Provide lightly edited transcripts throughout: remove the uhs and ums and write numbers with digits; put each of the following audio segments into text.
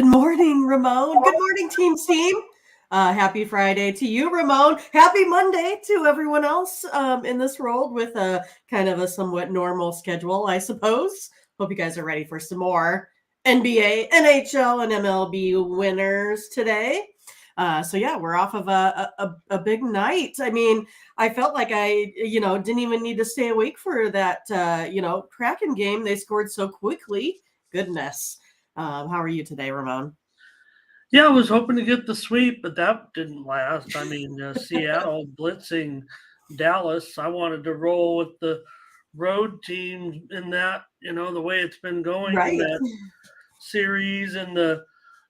Good morning, Ramon. Good morning, team. Happy Friday to you, Ramon. Happy Monday to everyone else in this world with a kind of a somewhat normal schedule, I suppose. Hope you guys are ready for some more NBA, NHL, and MLB winners today. So we're off of a big night. I mean, I felt like I didn't even need to stay awake for that Kraken game. They scored so quickly. Goodness. How are you today, Ramon? Yeah, I was hoping to get the sweep, but that didn't last. I mean, Seattle blitzing Dallas. I wanted to roll with the road team in that, the way it's been going in Right. that series and the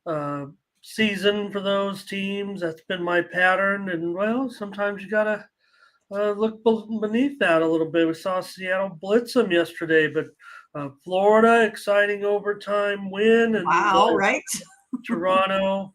uh, season for those teams. That's been my pattern. And, well, sometimes you got to look beneath that a little bit. We saw Seattle blitz them yesterday, but Florida, exciting overtime win. And Wow, right? Toronto.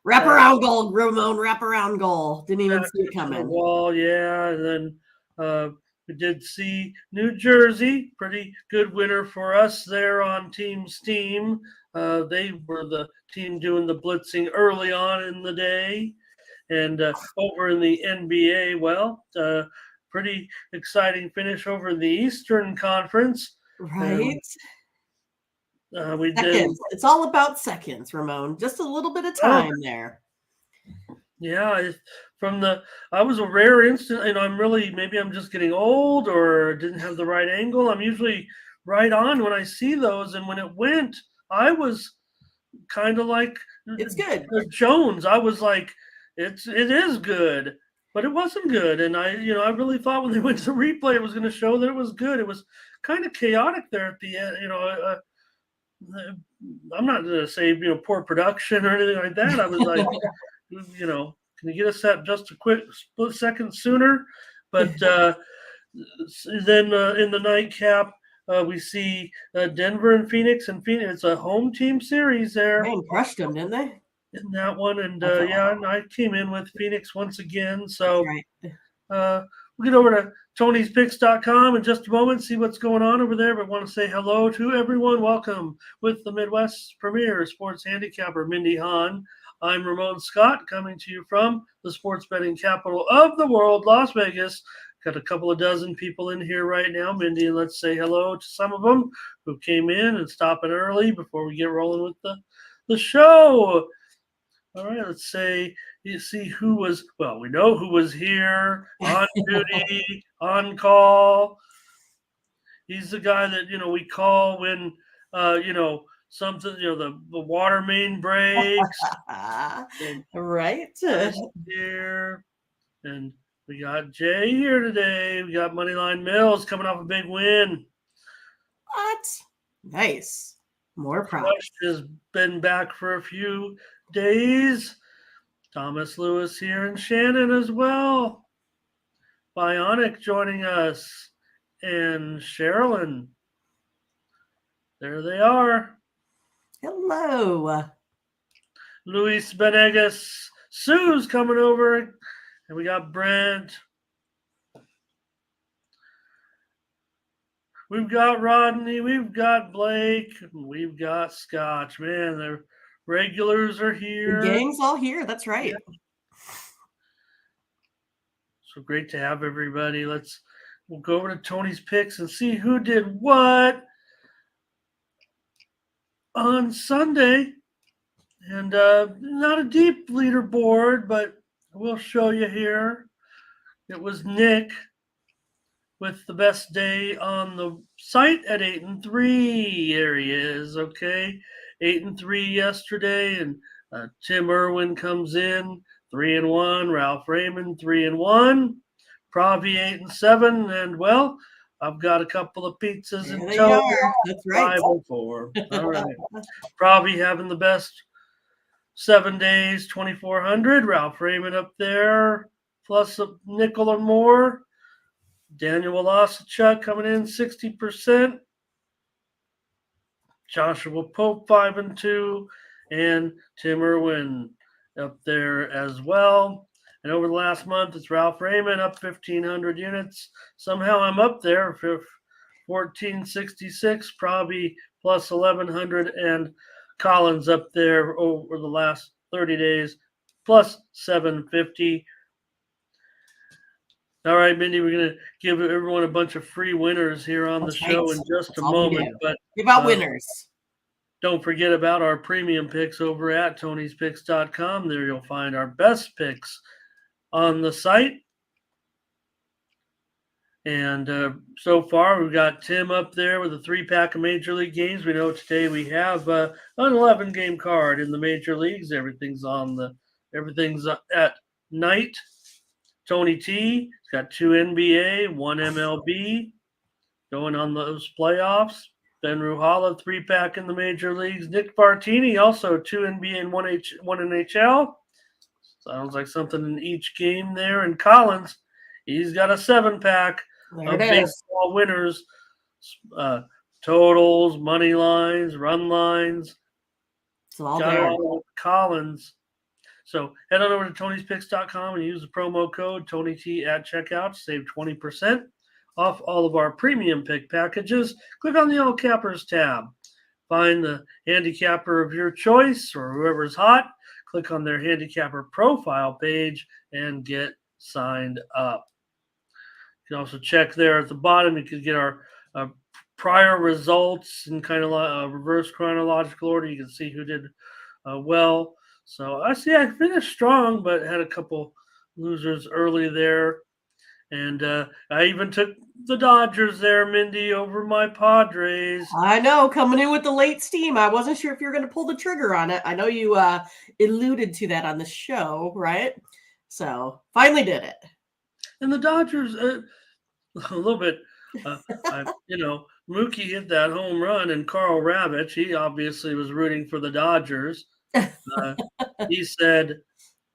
Wraparound goal, Ramon, wraparound goal. Didn't even see it To the coming. wall, yeah. And then we did see New Jersey, pretty good winner for us there on Team Steam. They were the team doing the blitzing early on in the day. And over in the NBA, well, pretty exciting finish over in the Eastern Conference. Right? We did. Seconds. It's all about seconds, Ramon. Just a little bit of Oh, time there. yeah, I was a rare instant. Maybe I'm just getting old or didn't have the right angle. I'm usually right on when I see those, and when it went, I was kind of like It's good. Jones. I was like, it is good, but it wasn't good, and I really thought when they went to replay, it was going to show that it was good. It was kind of chaotic there at the end. I'm not going to say poor production or anything like that. I was like, can you get us that just a quick split second sooner? But then in the nightcap, we see Denver and Phoenix, and Phoenix. It's a home team series there Man, crushed them, didn't they? in that one, and That's and I came in with Phoenix once again. So right. we'll get over to Tony'sPicks.com in just a moment, see what's going on over there. But want to say hello to everyone. Welcome with the Midwest's premier sports handicapper, Mindy Hahne. I'm Ramon Scott, coming to you from the sports betting capital of the world, Las Vegas. Got a couple of dozen people in here right now, Mindy, and let's say hello to some of them who came in and stopping early before we get rolling with the show. All right, let's say you see who was, well, we know who was here on duty, on call. He's the guy that, we call when, something, the water main breaks. Right. Here. And we got Jay here today. We got Moneyline Mills coming off a big win. What? Nice. More props. Crush has been back for a few days. Thomas Lewis here and Shannon as well. Bionic joining us. And Sherilyn. There they are. Hello. Luis Benegas. Sue's coming over. And we got Brent. We've got Rodney. We've got Blake. We've got Scotch. Man, the regulars are here. The gang's all here. That's right. Yeah. So great to have everybody. We'll go over to Tony's picks and see who did what on Sunday. And not a deep leaderboard, but we'll show you here. It was Nick with the best day on the site at 8-3. Here he is, okay? 8-3 yesterday, and Tim Irwin comes in 3-1. Ralph Raymond 3-1. Pravi 8-7, and well, I've got a couple of pizzas in tow. That's right. 5-4. All right. Pravi having the best 7 days, 2,400. Ralph Raymond up there, plus a nickel or more. Daniel Wolosichuk coming in 60%. Joshua Pope 5-2, and Tim Irwin up there as well. And over the last month, it's Ralph Raymond up 1,500 units. Somehow I'm up there for 1,466, probably plus 1,100, and Collins up there over the last 30 days, plus 750. All right, Mindy, we're going to give everyone a bunch of free winners here on the show in just a moment. But give out winners. Don't forget about our premium picks over at Tony'sPicks.com. There you'll find our best picks on the site. And so far, we've got Tim up there with a 3-pack of Major League games. We know today we have an 11-game card in the Major Leagues. Everything's at night. Tony T, he's got 2 NBA, 1 MLB, going on those playoffs. Ben Ruhala, 3-pack in the Major Leagues. Nick Bartini, also 2 NBA and 1 NHL. Sounds like something in each game there. And Collins, he's got a 7-pack of baseball winners, totals, money lines, run lines. It's all there. Collins. So head on over to Tony'sPicks.com and use the promo code TonyT at checkout to save 20% off all of our premium pick packages. Click on the All Cappers tab. Find the handicapper of your choice or whoever's hot. Click on their handicapper profile page and get signed up. You can also check there at the bottom. You can get our prior results in kind of reverse chronological order. You can see who did well. So I finished strong, but had a couple losers early there. And I even took the Dodgers there, Mindy, over my Padres. I know, coming in with the late steam. I wasn't sure if you were going to pull the trigger on it. I know you alluded to that on the show, right? So finally did it. And the Dodgers, a little bit, Mookie hit that home run, and Carl Ravitch, he obviously was rooting for the Dodgers. He said,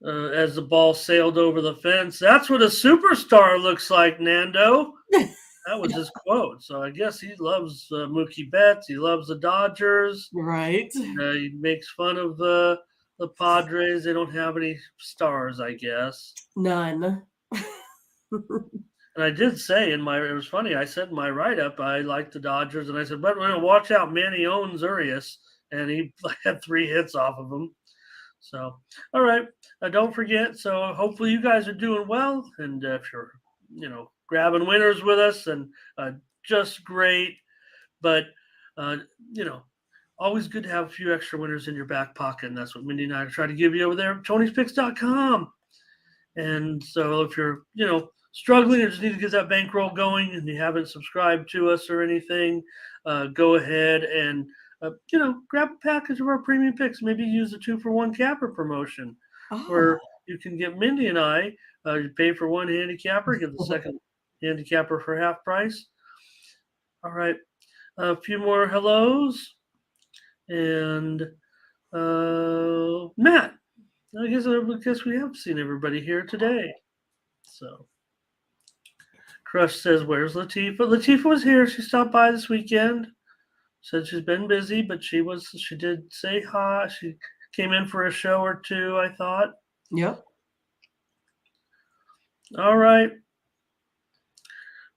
as the ball sailed over the fence, "That's what a superstar looks like, Nando." That was his quote. So I guess he loves Mookie Betts. He loves the Dodgers. Right. He makes fun of the Padres. They don't have any stars, I guess. None. And I did say it was funny. I said in my write-up, I like the Dodgers. And I said, but watch out, Manny owns Urias. And he had 3 hits off of him. So, all right. Don't forget. So hopefully you guys are doing well. And if you're, grabbing winners with us, and just great. But, always good to have a few extra winners in your back pocket. And that's what Mindy and I try to give you over there at Tony'sPicks.com. And so if you're, struggling or just need to get that bankroll going and you haven't subscribed to us or anything, go ahead and, grab a package of our premium picks. Maybe use the 2-for-1 capper promotion where you can get Mindy and I, you pay for one handicapper, get the second handicapper for half price. All right. A few more hellos. And Matt, I guess we have seen everybody here today. So Crush says, "Where's Latifah?" Latifah was here. She stopped by this weekend. Said she's been busy, but she did say hi. She came in for a show or two, I thought. Yep. All right.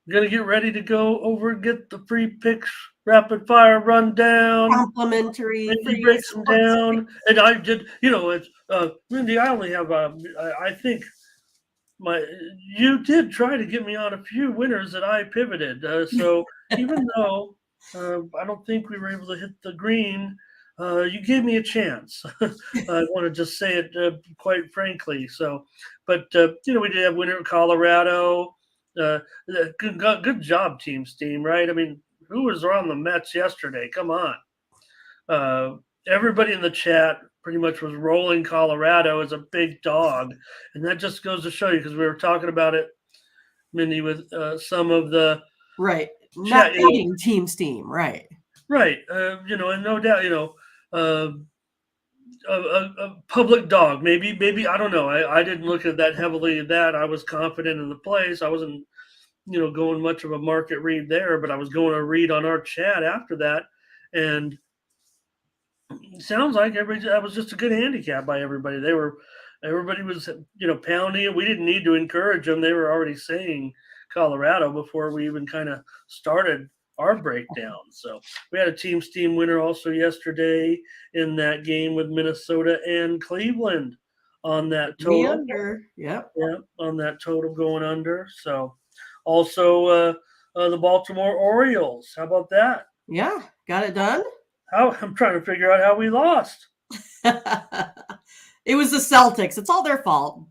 We're going to get ready to go over and get the free picks rapid fire rundown. Complimentary. Mindy breaks them down. And I did, Mindy, I only have, I think, you did try to get me on a few winners that I pivoted. So even though I don't think we were able to hit the green, you gave me a chance. I want to just say it quite frankly. So, but we did have winner Colorado. Good job, Team Steam. Right? I mean, who was on the Mets yesterday? Come on. Everybody in the chat pretty much was rolling Colorado as a big dog. And that just goes to show you, because we were talking about it, Mindy, with some of the right. Not hating Team Steam, right. Right. And no doubt, a public dog, maybe, I don't know. I didn't look at that heavily at that. I was confident in the place. I wasn't, going much of a market read there, but I was going to read on our chat after that. And it sounds like that was just a good handicap by everybody. Everybody was, pounding it. We didn't need to encourage them. They were already saying Colorado before we even kind of started our breakdown. So we had a Team Steam winner also yesterday in that game with Minnesota and Cleveland on that The total. under. Yep. Yeah, on that total going under. So also the Baltimore Orioles. How about that? Yeah. Got it done. I'm trying to figure out how we lost. It was the Celtics. It's all their fault.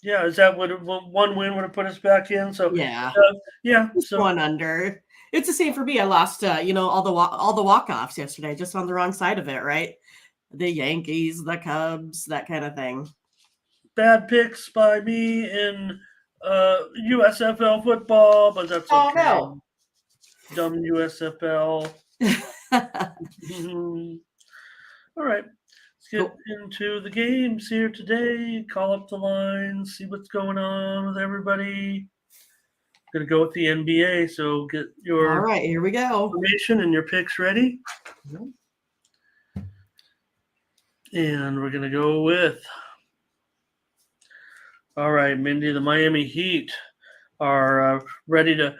Yeah, is that what one win would have put us back in? So Yeah. yeah, Just so one under. It's the same for me. I lost, all the walk-offs yesterday, just on the wrong side of it, right? The Yankees, the Cubs, that kind of thing. bad picks by me in USFL football, but that's Oh okay. no. Dumb USFL. All right. Let's get Cool. into the games here today. Call up the lines, see what's going on with everybody. Gonna go with the NBA, so get All your right, here we go. information and your picks ready. And we're gonna go with. All right, Mindy, the Miami Heat are ready to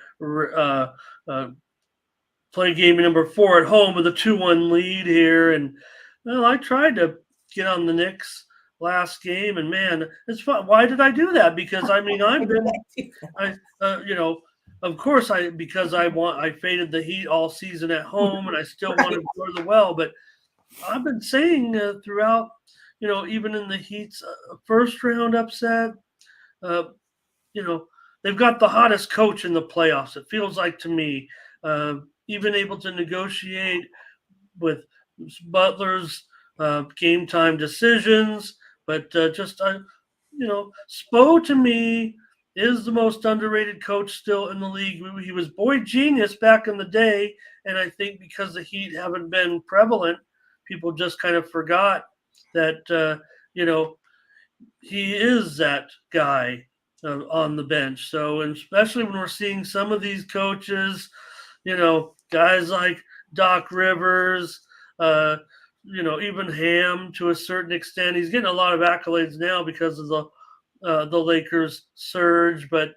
play game number 4 at home with a 2-1 lead here. And well, I tried to get on the Knicks last game, and man, it's fun. Why did I do that? Because I mean, I've been, of course, I faded the Heat all season at home, and I still Right. wanted to the well. But I've been saying throughout, even in the Heat's first round upset, they've got the hottest coach in the playoffs. It feels like to me. Even able to negotiate with Butler's game time decisions, but Spo to me is the most underrated coach still in the league. He was boy genius back in the day, and I think because the Heat haven't been prevalent, people just kind of forgot that he is that guy on the bench. So, and especially when we're seeing some of these coaches, guys like Doc Rivers, even Ham to a certain extent. He's getting a lot of accolades now because of the Lakers surge, but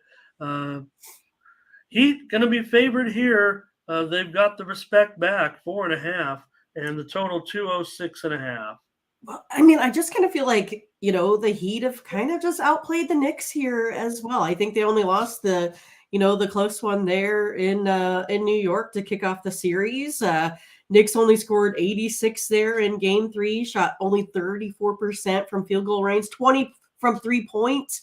Heat going to be favored here. They've got the respect back, 4.5, and the total 206.5. Well, I mean, I just kind of feel like, the Heat have kind of just outplayed the Knicks here as well. I think they only lost the close one there in New York to kick off the series. Knicks only scored 86 there in game 3, shot only 34% from field goal range, 20 from 3-point.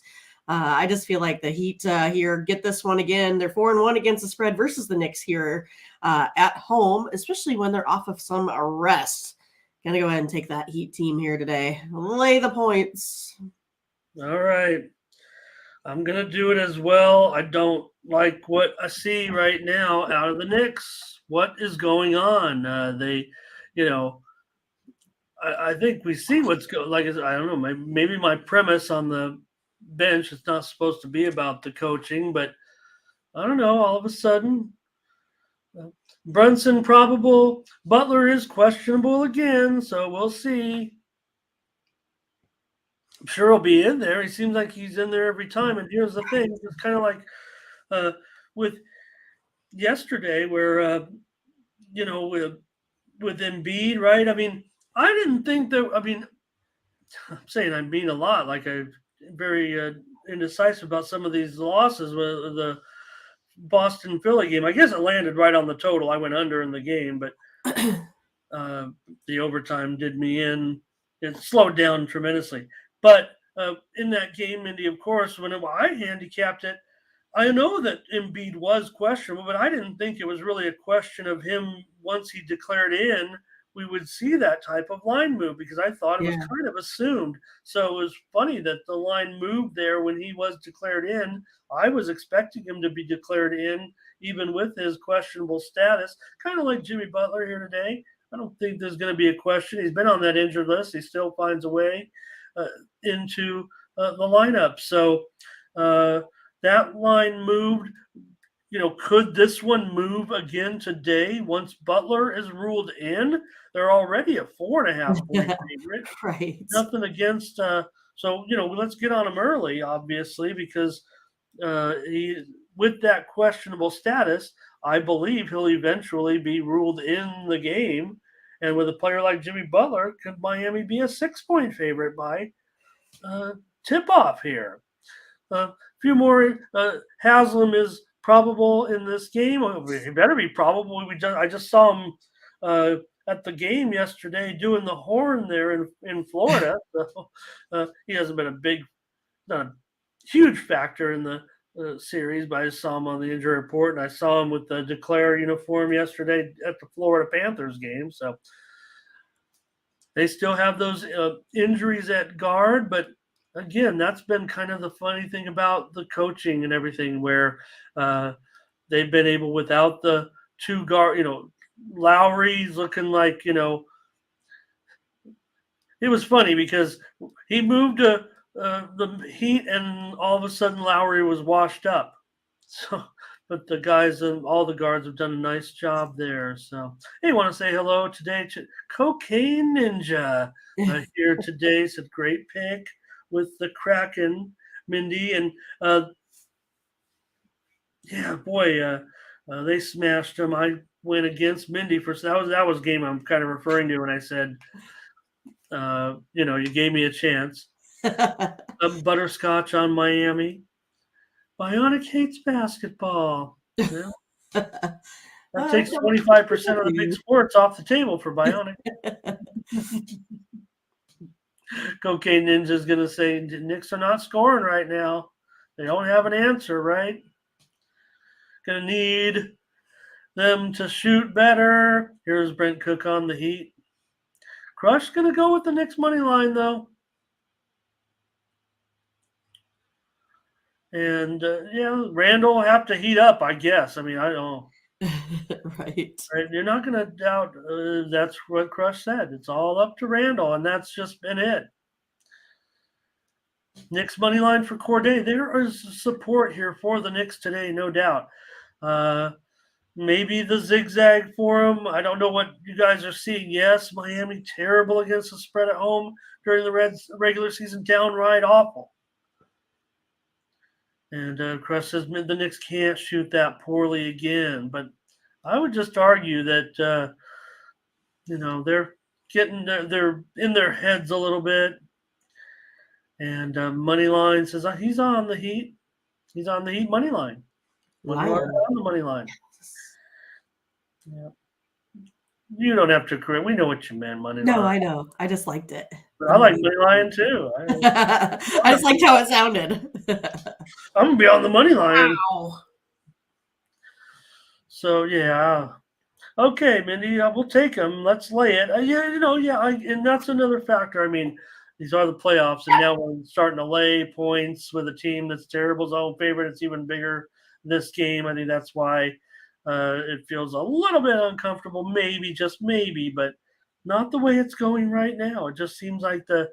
I just feel like the Heat here get this one again. They're 4-1 against the spread versus the Knicks here at home, especially when they're off of some rest. Gonna go ahead and take that Heat team here today. Lay the points. All right. I'm going to do it as well. I don't like what I see right now out of the Knicks. What is going on? I think we see what's going. Like, I don't know. Maybe my premise on the bench is not supposed to be about the coaching, but I don't know. All of a sudden, Brunson probable. Butler is questionable again, so we'll see. I'm sure he'll be in there. He seems like he's in there every time. And here's the thing: it's kind of like with yesterday, where with Embiid, right? I mean, I didn't think that. I mean, I'm saying I mean a lot. Like I'm very indecisive about some of these losses with the Boston Philly game. I guess it landed right on the total. I went under in the game, but the overtime did me in. It slowed down tremendously. But in that game, Mindy, of course, when I handicapped it, I know that Embiid was questionable, but I didn't think it was really a question of him once he declared in. We would see that type of line move because I thought it was kind of assumed. So it was funny that the line moved there when he was declared in. I was expecting him to be declared in, even with his questionable status, kind of like Jimmy Butler here today. I don't think there's going to be a question. He's been on that injured list. He still finds a way into the lineup. So that line moved. Could this one move again today once Butler is ruled in? They're already a 4.5 point favorite. Right. Nothing against. So let's get on him early, obviously, because with that questionable status, I believe he'll eventually be ruled in the game. And with a player like Jimmy Butler, could Miami be a 6-point favorite by tip-off here? A few more. Haslam is probable in this game. He better be probable. I just saw him at the game yesterday doing the horn there in Florida. So he hasn't been not a huge factor in the series, but I saw him on the injury report, and I saw him with the declare uniform yesterday at the Florida Panthers game. So they still have those injuries at guard, but again, that's been kind of the funny thing about the coaching and everything, where they've been able, without the two guard, Lowry's looking like, it was funny because he moved to the Heat, and all of a sudden Lowry was washed up. So, but the guys and all the guards have done a nice job there. So, hey, want to say hello today to Cocaine Ninja here today. Said great pick with the Kraken, Mindy, and yeah, boy, they smashed them. I went against Mindy for that was game I'm kind of referring to when I said, you gave me a chance. Butterscotch on Miami. Bionic hates basketball. Yeah. That takes 25% of the big sports off the table for Bionic. Cocaine Ninja's going to say Knicks are not scoring right now. They don't have an answer, right? Going to need them to shoot better. Here's Brent Cook on the Heat. Crush going to go with the Knicks money line, though. And, Randall will have to heat up, I guess. I mean, I don't know. Right. You're not going to doubt that's what Crush said. It's all up to Randall, and that's just been it. Knicks money line for Corday. There is support here for the Knicks today, no doubt. Maybe the zigzag for them. I don't know what you guys are seeing. Yes, Miami terrible against the spread at home during the regular season, downright awful. And Crush says the Knicks can't shoot that poorly again. But I would just argue that, they're in their heads a little bit. And Moneyline says he's on the Heat. He's on the Heat money line. On the money line. Yeah. You don't have to correct. We know what you meant, money line. No, I know. I just liked it. But I like money line too. I just liked how it sounded. I'm gonna be on the money line. Wow. So yeah. Okay, Mindy, we'll take them. Let's lay it. And that's another factor. I mean, these are the playoffs, and now we're starting to lay points with a team that's terrible zone favorite. It's even bigger this game. I think that's why it feels a little bit uncomfortable, maybe, just maybe, but not the way it's going right now. It just seems like the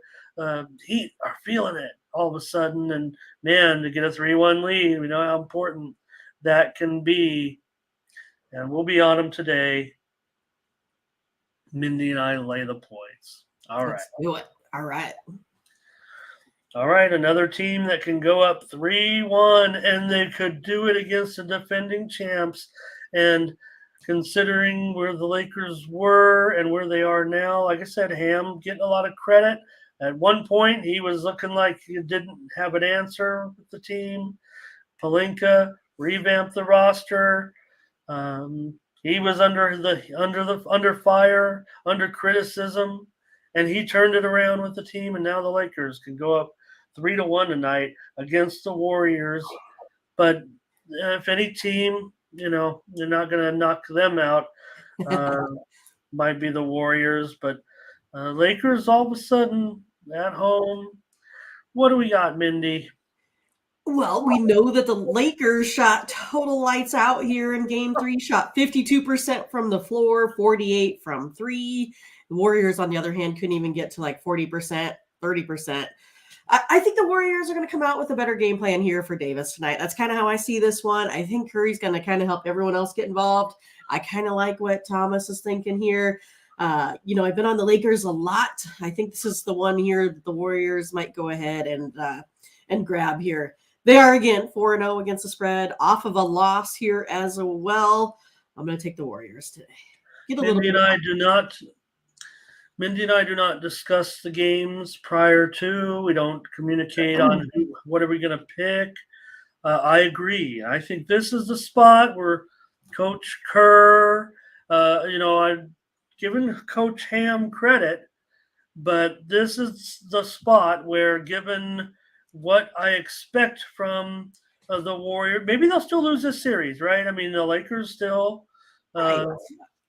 Heat are feeling it all of a sudden, and man, to get a 3-1 lead, we know how important that can be, and we'll be on them today. Mindy and I lay the points. All right. Let's do it. All right. All right, another team that can go up 3-1, and they could do it against the defending champs. And considering where the Lakers were and where they are now, like I said, Ham getting a lot of credit. At one point, he was looking like he didn't have an answer with the team. Pelinka revamped the roster. He was under fire, under criticism, and he turned it around with the team. And now the Lakers can go up 3-1 tonight against the Warriors. But if any team, you're not going to knock them out, might be the Warriors. But Lakers all of a sudden at home. What do we got, Mindy? Well, we know that the Lakers shot total lights out here in Game 3, shot 52% from the floor, 48% from three. The Warriors, on the other hand, couldn't even get to like 40%, 30%. I think the Warriors are going to come out with a better game plan here for Davis tonight. That's kind of how I see this one. I think Curry's going to kind of help everyone else get involved. I kind of like what Thomas is thinking here. I've been on the Lakers a lot. I think this is the one here that the Warriors might go ahead and grab here. They are again 4-0 against the spread, off of a loss here as well. I'm going to take the Warriors today. Get a little Mindy bit and of I do not. Mindy and I do not discuss the games prior to. We don't communicate on what are we going to pick. I agree. I think this is the spot where Coach Kerr, I've given Coach Ham credit, but this is the spot where, given what I expect from the Warriors, maybe they'll still lose this series, right? I mean, the Lakers still. right.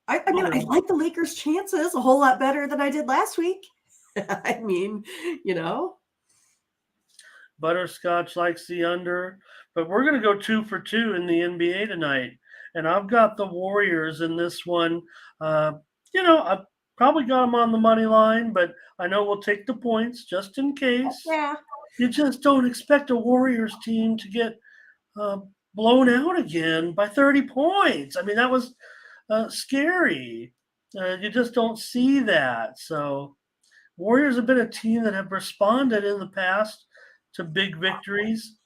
I mean, I like the Lakers' chances a whole lot better than I did last week. I mean, Butterscotch likes the under, but we're going to go 2 for 2 in the NBA tonight. And I've got the Warriors in this one. I probably got them on the money line, but I know we'll take the points just in case. Yeah. You just don't expect a Warriors team to get blown out again by 30 points. I mean, that was scary. You just don't see that. So Warriors have been a team that have responded in the past to big victories,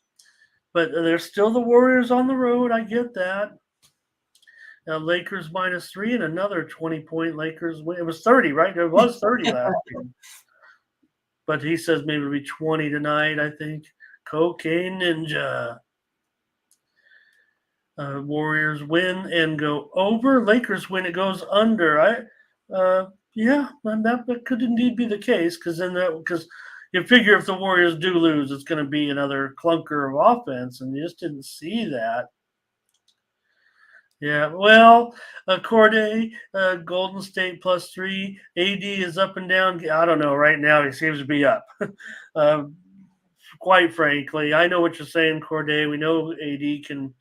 but they're still the Warriors on the road. I get that. Lakers -3 and another 20-point Lakers win. It was 30, right? It was 30 last game. But he says maybe it'll be 20 tonight, I think. Cocaine Ninja. Warriors win and go over. Lakers win, it goes under. That could indeed be the case, because you figure if the Warriors do lose, it's going to be another clunker of offense, and you just didn't see that. Yeah, well, Corday, Golden State +3. AD is up and down. I don't know. Right now, he seems to be up. Quite frankly, I know what you're saying, Corday. We know AD can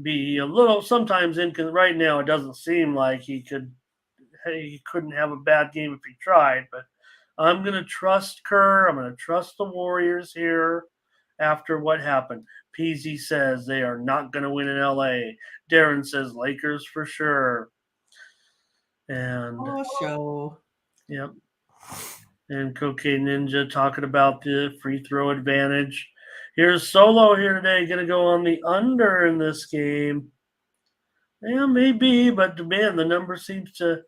be a little sometimes right now. It doesn't seem like he couldn't have a bad game if he tried. But I'm going to trust Kerr. I'm going to trust the Warriors here after what happened. Peasy says they are not going to win in LA. Darren says Lakers for sure. And show. Yep. And Cocaine Ninja talking about the free throw advantage. Here's Solo here today, going to go on the under in this game. Yeah, maybe, but man, the number seems to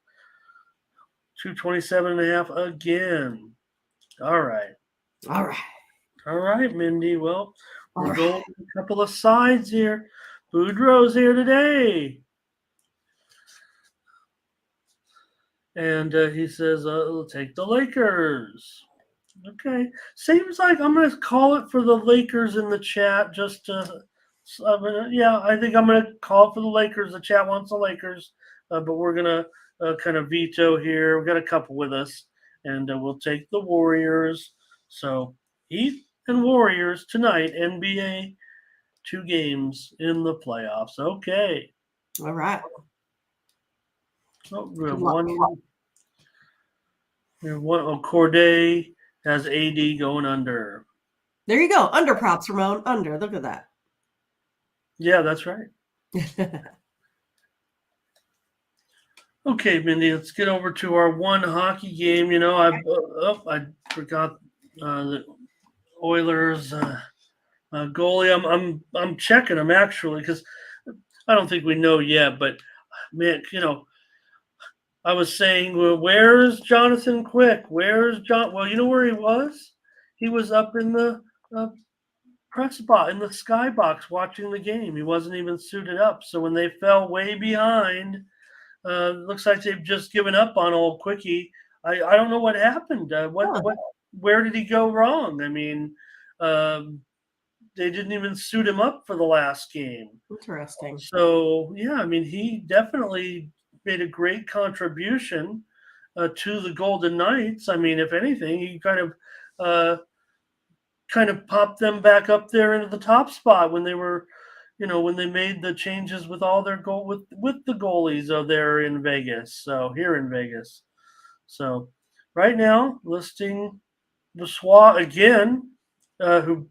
227.5 again. All right, Mindy. Well, we're going a couple of sides here. Boudreaux's here today. And he says, we'll take the Lakers. Okay. Seems like I'm going to call it for the Lakers in the chat. I think I'm going to call it for the Lakers. The chat wants the Lakers. But we're going to kind of veto here. We've got a couple with us. And we'll take the Warriors. So Heat and Warriors tonight. NBA 2 games in the playoffs. Okay. All right. Corday has AD going under. There you go. Under props, Ramon. Under. Look at that. Yeah, that's right. Okay, Mindy, let's get over to our one hockey game. I forgot the Oilers goalie. I'm checking him actually, because I don't think we know yet. But man, I was saying, well, where's Jonathan Quick? Where's John? Well, you know where he was? He was up in the press box, in the skybox, watching the game. He wasn't even suited up. So when they fell way behind, looks like they've just given up on old Quickie. I don't know what happened. Where did he go wrong? I mean, they didn't even suit him up for the last game. Interesting. So yeah, I mean, he definitely made a great contribution to the Golden Knights. I mean, if anything, he kind of popped them back up there into the top spot when they were, when they made the changes with all their with the goalies there in Vegas. So here in Vegas. So right now, listing Boissois again, who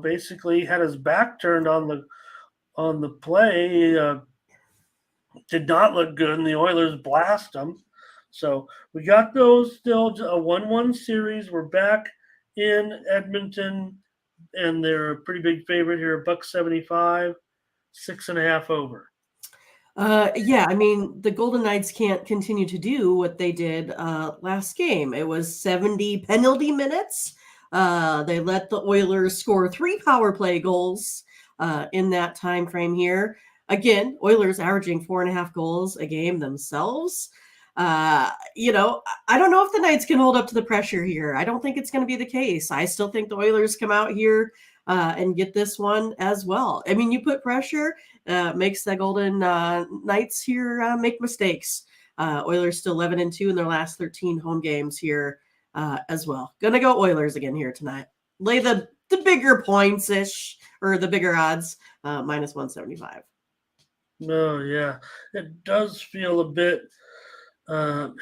basically had his back turned on the play. Did not look good, and the Oilers blast them. So we got those still, a 1-1 series. We're back in Edmonton. and they're a pretty big favorite here, $1.75, 6.5 over. Yeah, I mean, the Golden Knights can't continue to do what they did last game. It was 70 penalty minutes. They let the Oilers score 3 power play goals in that time frame here. Again, Oilers averaging 4.5 goals a game themselves. I don't know if the Knights can hold up to the pressure here. I don't think it's going to be the case. I still think the Oilers come out here and get this one as well. I mean, you put pressure, makes the Golden Knights here make mistakes. Oilers still 11-2 in their last 13 home games here as well. Gonna go Oilers again here tonight. Lay the bigger points ish or the bigger odds, minus 175. No, yeah, it does feel a bit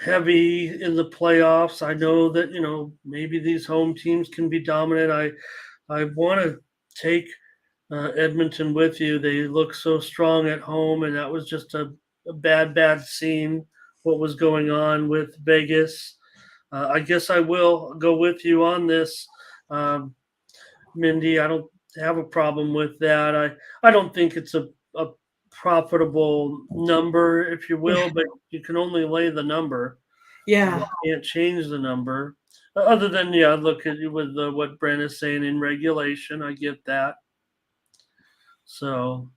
heavy in the playoffs. I know that maybe these home teams can be dominant. I want to take Edmonton with you. They look so strong at home, and that was just a bad scene. What was going on with Vegas? I guess I will go with you on this, Mindy. I don't have a problem with that. I don't think it's a profitable number, if you will, but you can only lay the number. Yeah. You can't change the number. Other than, look at you with what Brent is saying in regulation. I get that. So,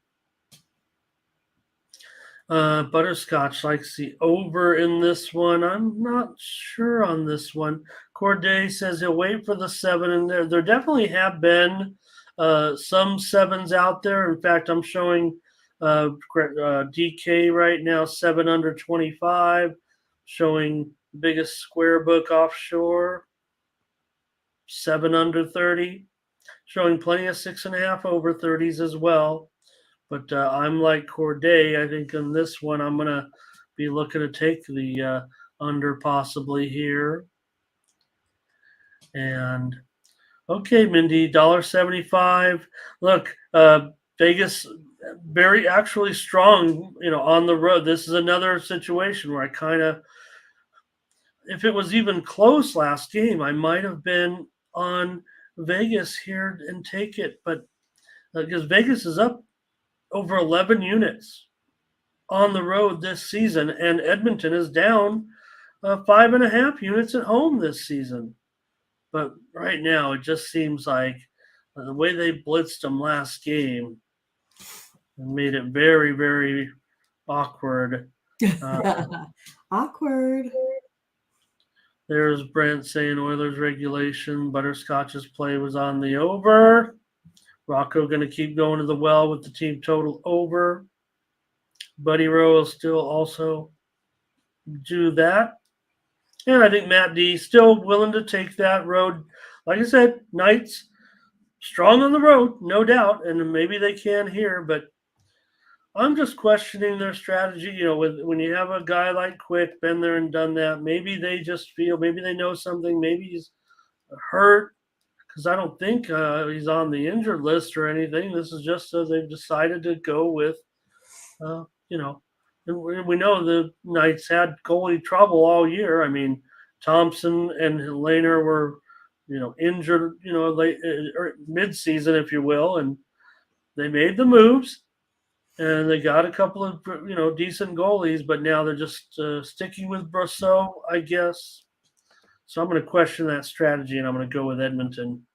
Butterscotch likes the over in this one. I'm not sure on this one. Corday says he'll wait for the 7, and there definitely have been some 7s out there. In fact, I'm showing DK right now, 7 under 25, showing biggest square book offshore, 7 under 30, showing plenty of 6.5 over 30s as well. But I'm like Corday. I think in this one, I'm going to be looking to take the under possibly here. And okay, Mindy, $1.75. Look, Vegas very actually strong, on the road. This is another situation where I kind of, if it was even close last game, I might have been on Vegas here and take it. But because Vegas is up over 11 units on the road this season, and Edmonton is down 5.5 units at home this season. But right now, it just seems like the way they blitzed them last game and made it very, very awkward. Awkward. There's Brent saying Oilers regulation. Butterscotch's play was on the over. Rocco going to keep going to the well with the team total over. Buddy Rowe will still also do that. And I think Matt D still willing to take that road. Like I said, Knights strong on the road, no doubt, and maybe they can here, but I'm just questioning their strategy. When you have a guy like Quick, been there and done that, maybe they just feel, maybe they know something, maybe he's hurt, because I don't think he's on the injured list or anything. This is just they've decided to go with, and we know the Knights had goalie trouble all year. I mean, Thompson and Lehner were, injured, late or mid-season, if you will, and they made the moves, and they got a couple of, decent goalies, but now they're just sticking with Brosseau, I guess. So I'm going to question that strategy, and I'm going to go with Edmonton.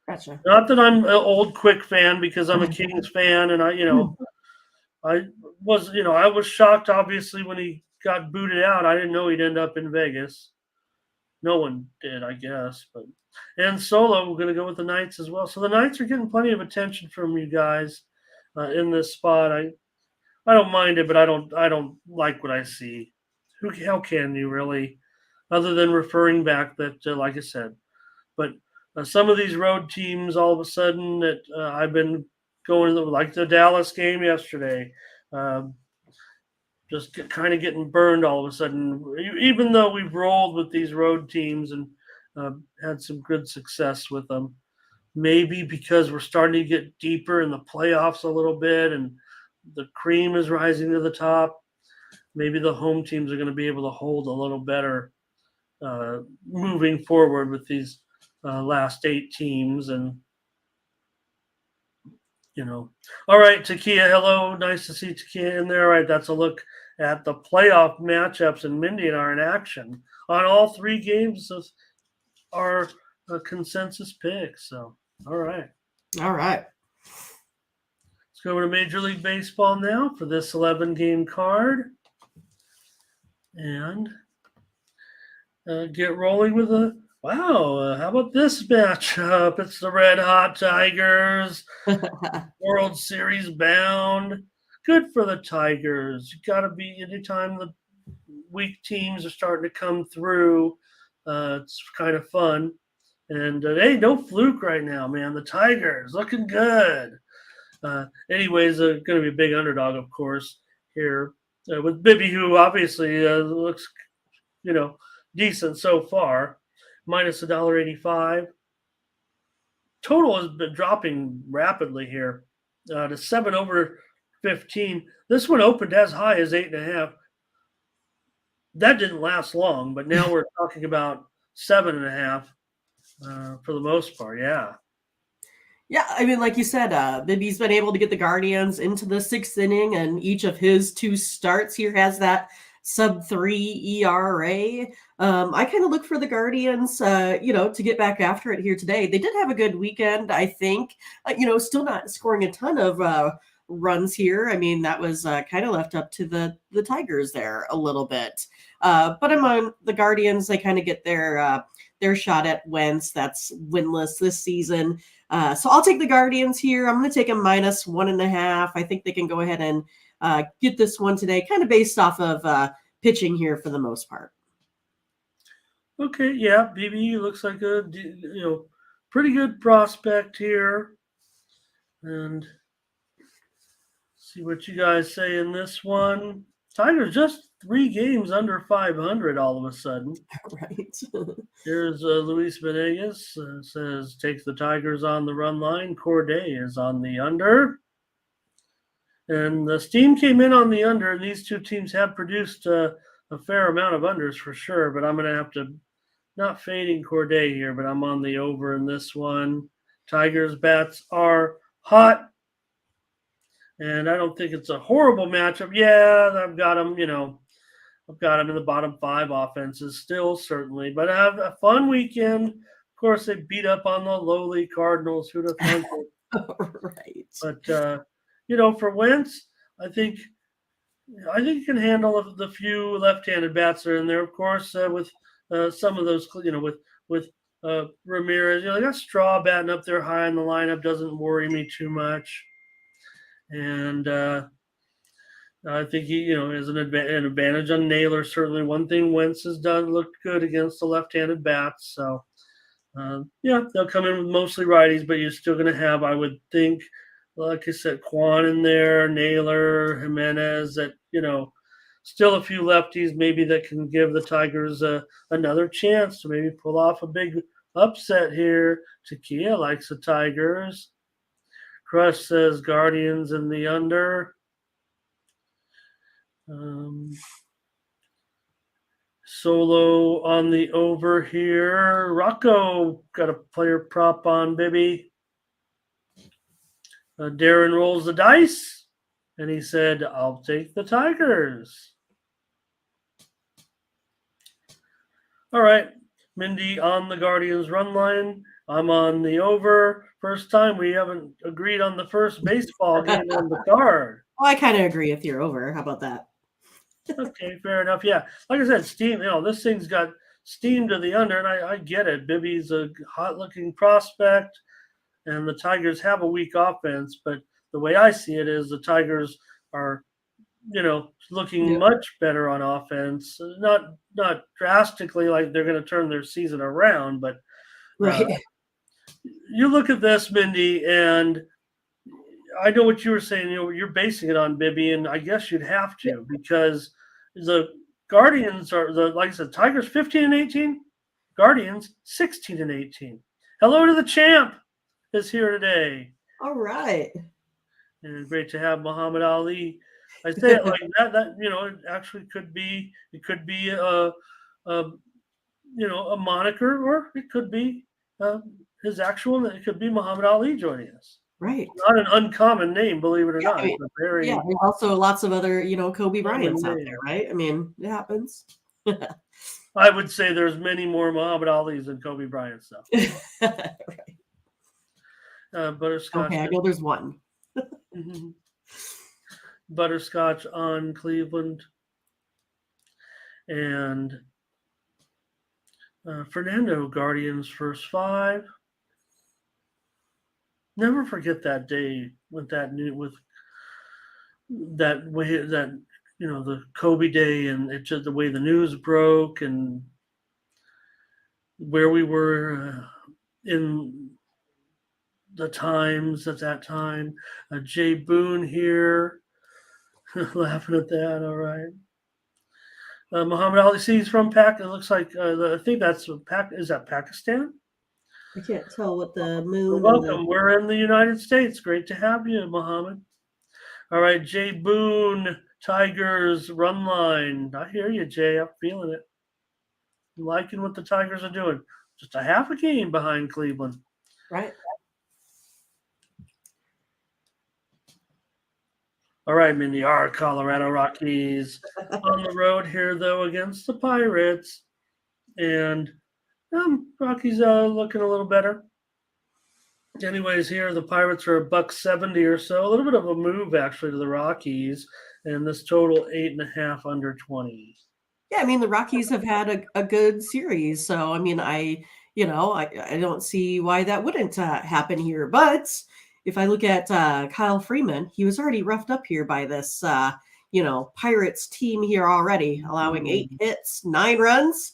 Gotcha. Not that I'm an old Quick fan, because I'm a Kings fan, and I was shocked, obviously, when he got booted out. I didn't know he'd end up in Vegas. No one did, I guess. And Solo, we're going to go with the Knights as well. So the Knights are getting plenty of attention from you guys in this spot. I don't mind it, but I don't like what I see. How can you really, other than referring back that, like I said, but some of these road teams, all of a sudden, that I've been going to, like the Dallas game yesterday, just kind of getting burned all of a sudden, even though we've rolled with these road teams and had some good success with them. Maybe because we're starting to get deeper in the playoffs a little bit and the cream is rising to the top, maybe the home teams are going to be able to hold a little better moving forward with these last 8 teams. And All right, Takia, hello. Nice to see Takia in there. All right, that's a look at the playoff matchups, and Mindy and I are in action on all three games of our consensus picks. So, all right. All right. Let's go over to Major League Baseball now for this 11-game card. And get rolling with how about this matchup? It's the Red Hot Tigers, World Series bound. Good for the Tigers. You got to be anytime the weak teams are starting to come through. It's kind of fun. And hey, no fluke right now, man. The Tigers looking good. Anyways, going to be a big underdog, of course, here with Bibby, who obviously looks, decent so far, minus $1.85. Total has been dropping rapidly here to 7 over 15. This one opened as high as 8.5. That didn't last long, but now we're talking about 7.5 for the most part. Yeah. Yeah, I mean, like you said, Bibby's been able to get the Guardians into the 6th inning, and each of his 2 starts here has that sub-3 ERA. I kind of look for the Guardians, to get back after it here today. They did have a good weekend, I think. Still not scoring a ton of runs here. I mean, that was kind of left up to the Tigers there a little bit. But among the Guardians, they kind of get their shot at Wentz. That's winless this season. So I'll take the Guardians here. I'm going to take them minus 1.5. I think they can go ahead and get this one today, kind of based off of pitching here for the most part. Okay, yeah, BB looks like a pretty good prospect here, and see what you guys say in this one. Tigers just 3 games under 500 all of a sudden. Right. Here's Luis Venegas says takes the Tigers on the run line. Corday is on the under. And the steam came in on the under, and these 2 teams have produced a fair amount of unders for sure, but I'm going to have to, not fading Corday here, but I'm on the over in this one. Tigers bats are hot. And I don't think it's a horrible matchup. Yeah, I've got them, I've got them in the bottom 5 offenses still, certainly. But I have a fun weekend. Of course, they beat up on the lowly Cardinals. Who'd have thunk it? Right. But, for Wentz, I think you can handle the few left-handed bats that are in there. Of course, with some of those, with Ramirez, they got Straw batting up there high in the lineup. Doesn't worry me too much. And I think he, has an advantage on Naylor. Certainly, one thing Wentz has done looked good against the left-handed bats. So, they'll come in with mostly righties, but you're still going to have, I would think, like I said, Quan in there, Naylor, Jimenez. That still a few lefties maybe that can give the Tigers another chance to maybe pull off a big upset here. Takia likes the Tigers. Crush says Guardians in the under. Solo on the over here. Rocco got a player prop on, Bibby. Darren rolls the dice, and he said, I'll take the Tigers. All right. Mindy on the Guardians run line. I'm on the over. First time we haven't agreed on the first baseball game on the card. Well, I kind of agree with your over. How about that? Okay, fair enough. Yeah, like I said, steam. This thing's got steam to the under, and I get it. Bibby's a hot-looking prospect, and the Tigers have a weak offense. But the way I see it is the Tigers are, looking much better on offense. Not drastically like they're going to turn their season around, but right. You look at this, Mindy, and I know what you were saying. You're basing it on Bibby, and I guess you'd have to because the Guardians are like I said, Tigers 15-18, Guardians 16-18. Hello to the champ is here today. All right. And great to have Muhammad Ali. I say it like that. That it actually could be. It could be a moniker, or it could be his actual. It could be Muhammad Ali joining us. Right. Not an uncommon name, believe it or Yeah, not. I mean, It's a very yeah, there's also lots of other, Kobe common Bryants out there, name. right? I mean, it happens. I would say there's many more Muhammad Ali's than Kobe Bryant's, though. Right. Butterscotch. Okay, I know there's one. Mhm. Butterscotch on Cleveland. And Fernando, Guardians first 5. Never forget that day with that way that the Kobe day, and it just the way the news broke and where we were in the times at that time. Jay Boone here, laughing at that. All right. Muhammad Ali sees from Pak. It looks like I think that's Is that Pakistan? I can't tell what the Well, moon and the. welcome. We're in the United States. Great to have you, Muhammad. All right, Jay Boone, Tigers run line. I hear you, Jay. I'm feeling it. I'm liking what the Tigers are doing. Just a half a game behind Cleveland. Right. All right, Mindy. Our Colorado Rockies on the road here, though, against the Pirates. And Rockies looking a little better. Anyways, here the Pirates are $1.70 or so. A little bit of a move, actually, to the Rockies. And this total 8.5 under 20. Yeah, I mean, the Rockies have had a good series. So, I mean, I don't see why that wouldn't happen here. But if I look at Kyle Freeman, he was already roughed up here by this, Pirates team here already, allowing 8 hits, 9 runs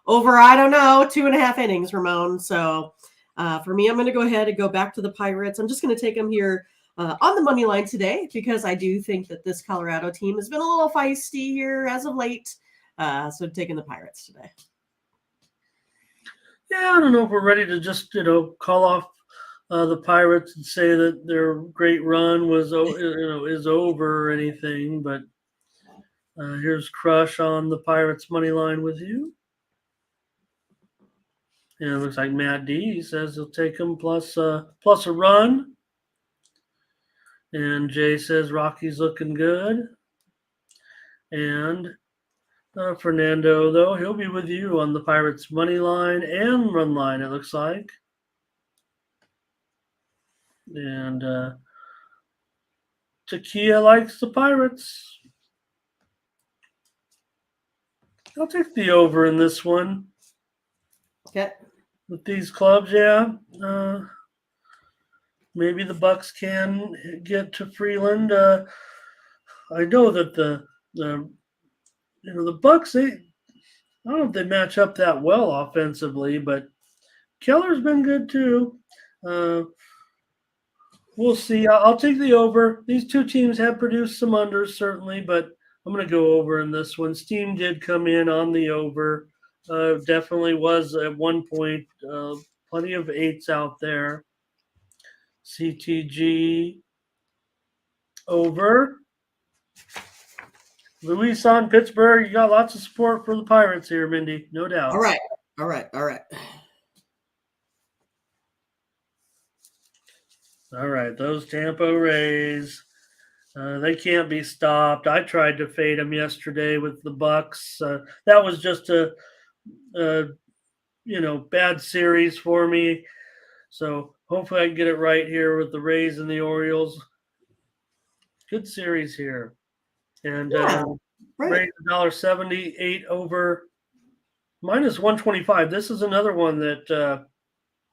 over, I don't know, 2.5 innings, Ramon. So for me, I'm going to go ahead and go back to the Pirates. I'm just going to take them here on the money line today because I do think that this Colorado team has been a little feisty here as of late. So taking the Pirates today. Yeah, I don't know if we're ready to just call off the Pirates and say that their great run is over or anything. But here's Crush on the Pirates money line with you. And it looks like Matt D says he'll take them plus a run. And Jay says Rocky's looking good. And Fernando, though, he'll be with you on the Pirates money line and run line, it looks like. And Takia likes the Pirates. I'll take the over in this one. Okay. With these clubs, yeah. Maybe the Bucks can get to Freeland. I know that the Bucks, I don't know if they match up that well offensively, but Keller's been good too. We'll see. I'll take the over. These two teams have produced some unders, certainly, but I'm going to go over in this one. Steam did come in on the over. Definitely was at one point. Plenty of 8s out there. CTG over. Luis on Pittsburgh. You got lots of support for the Pirates here, Mindy. No doubt. All right. All right. All right. All right. Those Tampa Rays. They can't be stopped. I tried to fade them yesterday with the Bucks. That was just a bad series for me. So hopefully I can get it right here with the Rays and the Orioles. Good series here. And Yeah, right. Rays $1.78 over -125. This is another one that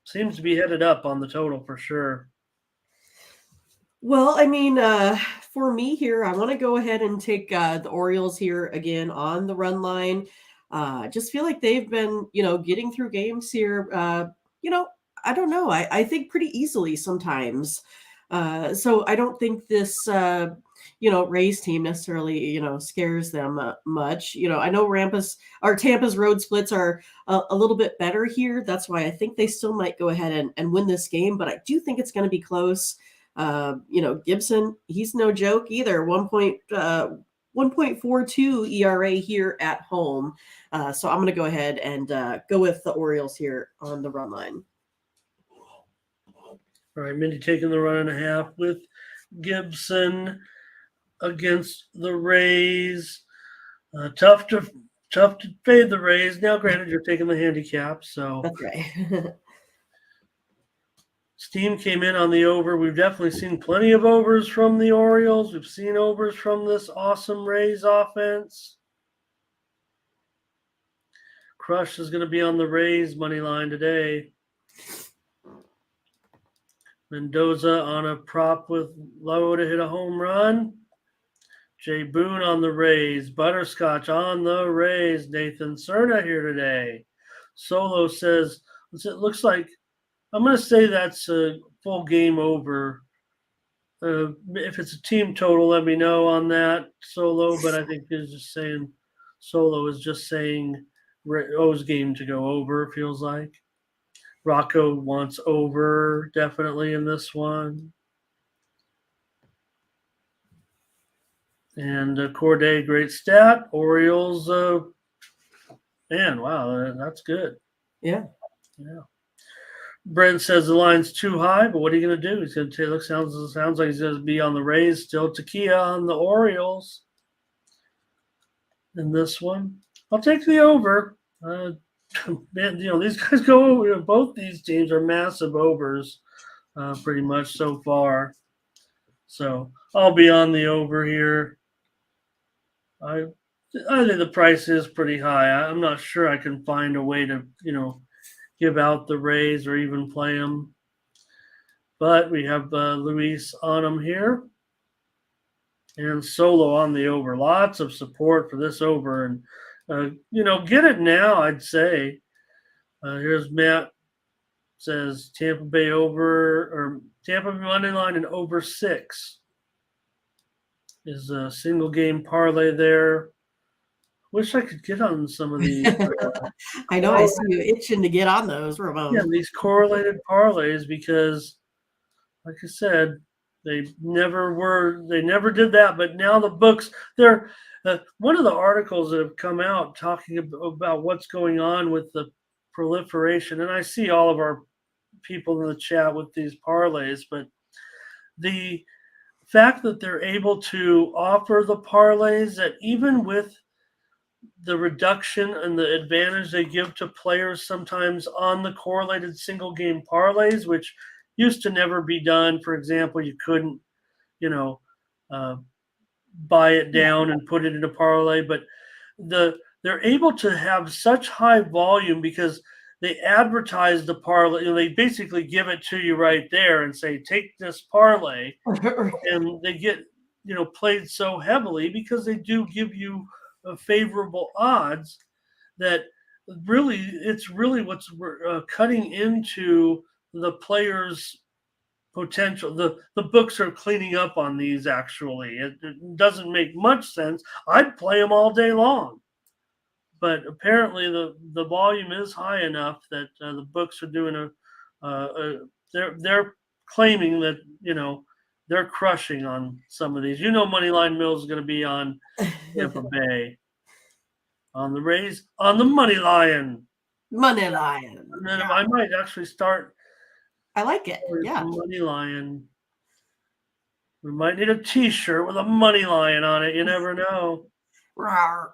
seems to be headed up on the total for sure. Well, I mean, for me here, I want to go ahead and take the Orioles here again on the run line. Just feel like they've been, getting through games here. I don't know. I think pretty easily sometimes. So I don't think this, Rays team necessarily, scares them much. I know Tampa's road splits are a little bit better here. That's why I think they still might go ahead and win this game. But I do think it's going to be close. Gibson, he's no joke either. 1.42 ERA here at home. So I'm going to go ahead and go with the Orioles here on the run line. All right, Mindy taking the 1.5 with Gibson against the Rays. Tough to fade the Rays. Now, granted, you're taking the handicap, so That's right. Steam came in on the over. We've definitely seen plenty of overs from the Orioles. We've seen overs from this awesome Rays offense. Crush is going to be on the Rays money line today. Mendoza on a prop with Lowe to hit a home run. Jay Boone on the Rays. Butterscotch on the Rays. Nathan Cerna here today. Solo says, it looks like, I'm going to say that's a full game over. If it's a team total, let me know on that, Solo. But I think he's just saying, Solo is just saying O's game to go over, feels like. Rocco wants over definitely in this one. And Corday, great stat. Orioles, man, wow, that's good. Yeah. Brent says the line's too high, but what are you going to do? He's going to take. Sounds like he's going to be on the Rays still. Takia on the Orioles in this one. I'll take the over. Man, these guys go over. Both these teams are massive overs, pretty much so far. So I'll be on the over here. I think the price is pretty high. I'm not sure I can find a way to, give out the Rays or even play them. But we have Luis on them here. And Solo on the over. Lots of support for this over. And, get it now, I'd say. Here's Matt. Says Tampa Bay over, or Tampa Bay money line and over 6 is a single game parlay there. Wish I could get on some of these. I know. I see you itching to get on those, Ramon. Yeah, these correlated parlays, because, like I said, they never did that. But now the books, they're one of the articles that have come out talking about what's going on with the proliferation. And I see all of our people in the chat with these parlays, but the fact that they're able to offer the parlays that even with the reduction and the advantage they give to players sometimes on the correlated single game parlays, which used to never be done. For example, you couldn't, buy it down and put it in a parlay, but they're able to have such high volume because they advertise the parlay. They basically give it to you right there and say, take this parlay, and they get played so heavily because they do give you favorable odds that it's really what's cutting into the players' potential. The books are cleaning up on these. Actually, it doesn't make much sense. I'd play them all day long, but apparently the volume is high enough that the books are doing they're claiming that they're crushing on some of these. Moneyline Mills is going to be on Tampa Bay, on the Rays, on the Money Lion. Money Lion. And then I might actually start. I like it. Yeah. Money Lion. We might need a T-shirt with a Money Lion on it. You never know. Rawr.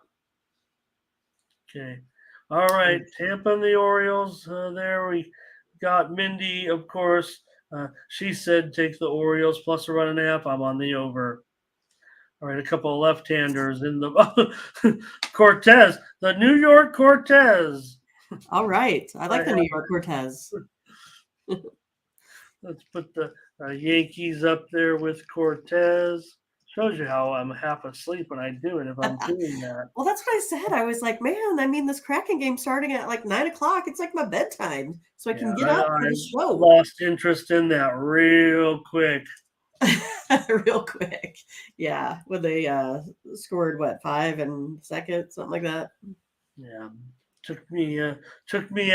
Okay. All right. Tampa and the Orioles. There we got Mindy, of course. She said take the Orioles plus a 1.5. I'm on the over. All right, a couple of left-handers in the Cortez, the New York Cortez. All right. I like the New York Cortez. Let's put the Yankees up there with Cortez. Shows you how I'm half asleep when I do it if I'm doing that. Well, that's what I said. I was like, man, this Kraken game starting at like 9 o'clock. It's like my bedtime. So I can get up for the show. Lost interest in that real quick. Real quick. Yeah. When they scored, 5 in second, something like that. Yeah. Took me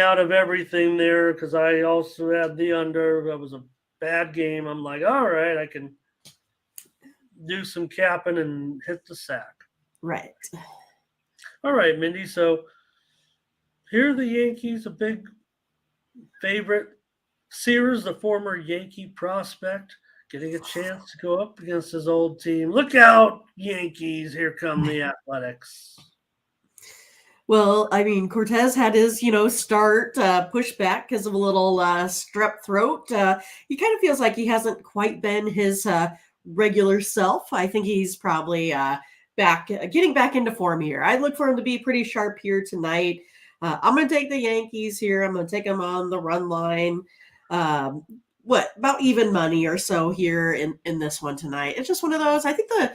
out of everything there because I also had the under. That was a bad game. I'm like, all right, I can do some capping and hit the sack. Right. All right, Mindy. So here are the Yankees, a big favorite Sears, the former Yankee prospect, getting a chance to go up against his old team. Look out, Yankees. Here come the Athletics. Well, I mean, Cortez had his, start pushed back because of a little strep throat. He kind of feels like he hasn't quite been his regular self. I think he's probably getting back into form here. I look for him to be pretty sharp here tonight. I'm going to take the Yankees here. I'm going to take them on the run line. About even money or so here in this one tonight. It's just one of those. I think the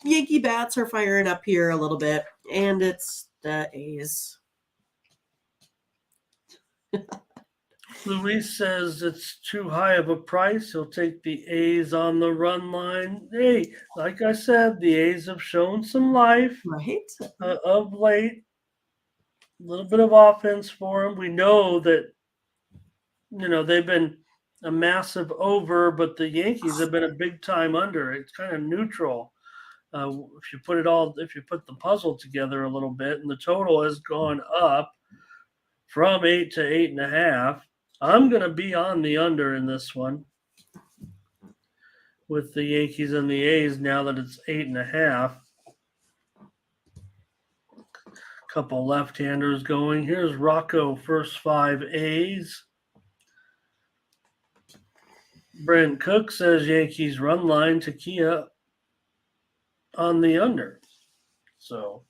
Yankee bats are firing up here a little bit, and it's the A's. Luis says it's too high of a price. He'll take the A's on the run line. Hey, like I said, the A's have shown some life Right. of late. A little bit of offense for them. We know that, they've been a massive over, but the Yankees have been a big time under. It's kind of neutral. If you put the puzzle together a little bit, and the total has gone up from 8 to 8.5. I'm going to be on the under in this one with the Yankees and the A's now that it's 8.5. Couple left-handers going. Here's Rocco, first 5 A's. Brent Cook says Yankees run line, Takia on the under. So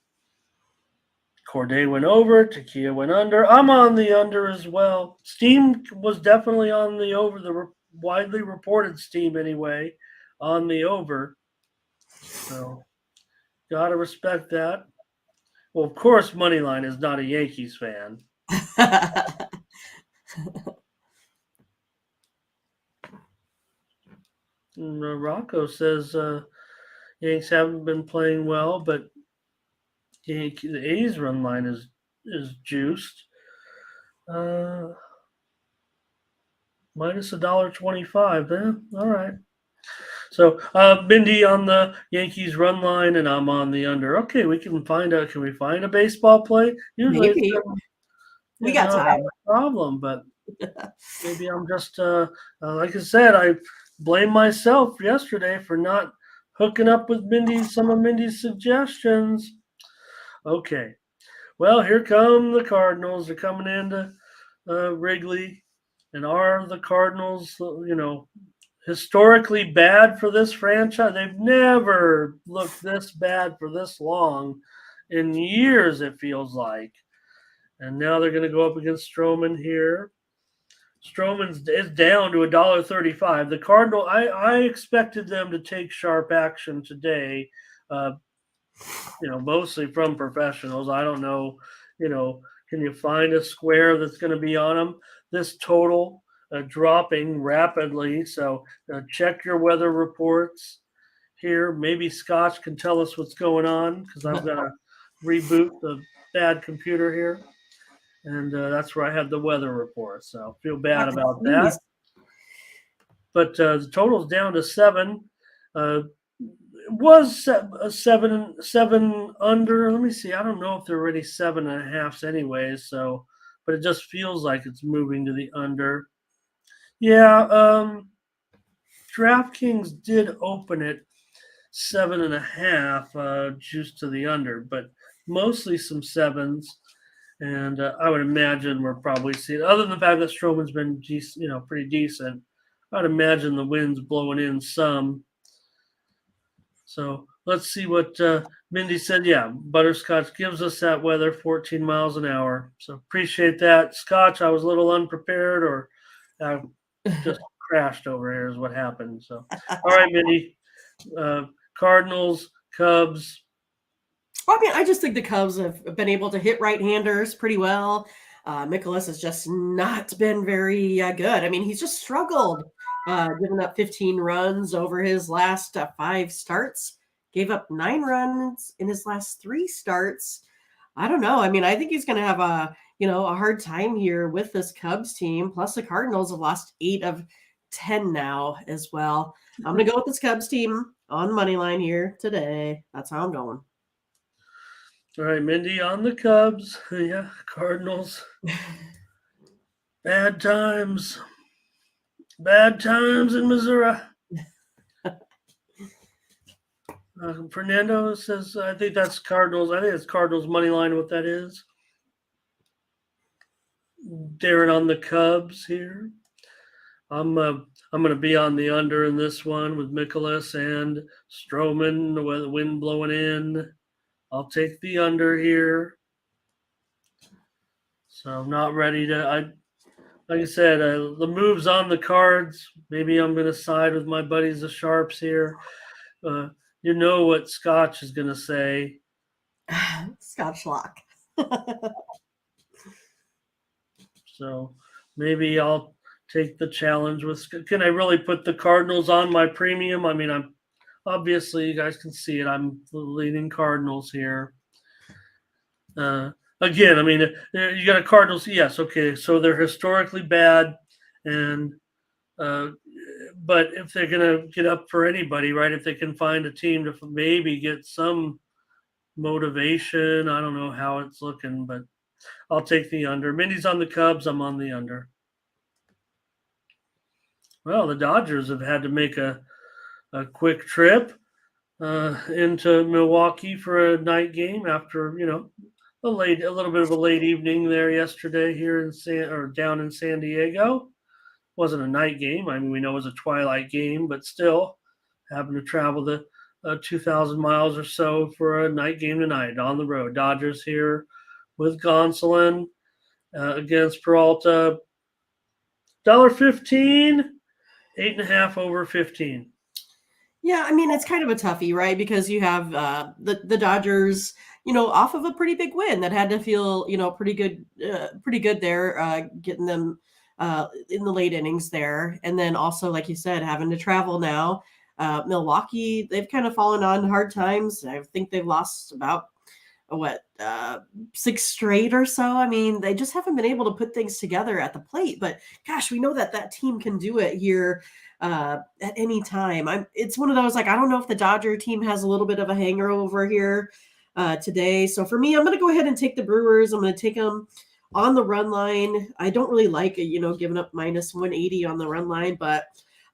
Corday went over, Takia went under. I'm on the under as well. Steam was definitely on the over, the widely reported Steam anyway, on the over. So got to respect that. Well, of course, Moneyline is not a Yankees fan. Rocco says Yanks haven't been playing well, but the A's run line is juiced. Minus $1.25. All right. So Mindy on the Yankees run line, and I'm on the under. Okay, we can find out. Can we find a baseball play? Usually, Maybe. We got time. No problem, but maybe I'm just like I said, I blame myself yesterday for not hooking up with some of Mindy's suggestions. Okay, well, here come the Cardinals. They're coming into Wrigley, and are the Cardinals, historically bad for this franchise? They've never looked this bad for this long in years, it feels like. And now they're going to go up against Stroman here. Stroman's is down to $1.35. The Cardinal, I expected them to take sharp action today, mostly from professionals. I don't know, can you find a square that's going to be on them? This total dropping rapidly. So check your weather reports here. Maybe Scotch can tell us what's going on because I've got to reboot the bad computer here. And that's where I have the weather report. So I feel bad about that. But the total's down to 7. It was 7 under. Let me see. I don't know if there are any 7.5s anyways. So, but it just feels like it's moving to the under. Yeah. DraftKings did open it 7.5, juice to the under, but mostly some 7s. And I would imagine we're probably seeing, other than the fact that Stroman's been, pretty decent, I'd imagine the wind's blowing in some. So let's see what Mindy said. Yeah, Butterscotch gives us that weather, 14 miles an hour. So appreciate that. Scotch, I was a little unprepared, or I just crashed over here is what happened. So, all right, Mindy. Cardinals, Cubs. Well, I mean, I just think the Cubs have been able to hit right-handers pretty well. Mikolas has just not been very good. I mean, he's just struggled, giving up 15 runs over his last 5 starts. Gave up 9 runs in his last 3 starts. I don't know. I mean, I think he's going to have a hard time here with this Cubs team. Plus, the Cardinals have lost 8 of 10 now as well. I'm going to go with this Cubs team on money line here today. That's how I'm going. All right, Mindy on the Cubs. Yeah, Cardinals. Bad times. Bad times in Missouri. Fernando says, I think that's Cardinals. I think it's Cardinals money line. What that is. Darren on the Cubs here. I'm going to be on the under in this one with Mikolas and Stroman. The wind blowing in. I'll take the under here. So I'm not ready to. Like I said, the moves on the cards. Maybe I'm going to side with my buddies, the Sharps here. You know what Scotch is going to say. Scotch lock. So maybe I'll take the challenge with. Can I really put the Cardinals on my premium? I mean, I'm obviously you guys can see it. I'm leaning Cardinals here. Again, I mean, you got a Cardinals. Yes, okay. So they're historically bad, and but if they're gonna get up for anybody, right? If they can find a team to maybe get some motivation, I don't know how it's looking, but I'll take the under. Mindy's on the Cubs. I'm on the under. Well, the Dodgers have had to make a quick trip into Milwaukee for a night game after a little bit of a late evening there yesterday here in down in San Diego. Wasn't a night game. I mean, we know it was a twilight game, but still having to travel the 2,000 miles or so for a night game tonight on the road. Dodgers here with Gonsolin against Peralta. $1.15, 8.5 over 15. Yeah, I mean, it's kind of a toughie, right? Because you have the Dodgers, off of a pretty big win that had to feel, pretty good there, getting them in the late innings there. And then also, like you said, having to travel now. Milwaukee, they've kind of fallen on hard times. I think they've lost about, 6 straight or so. I mean, they just haven't been able to put things together at the plate. But gosh, we know that team can do it here at any time. It's one of those, like, I don't know if the Dodger team has a little bit of a hangover here today. So for me, I'm going to go ahead and take the Brewers. I'm going to take them on the run line. I don't really like, giving up minus 180 on the run line, but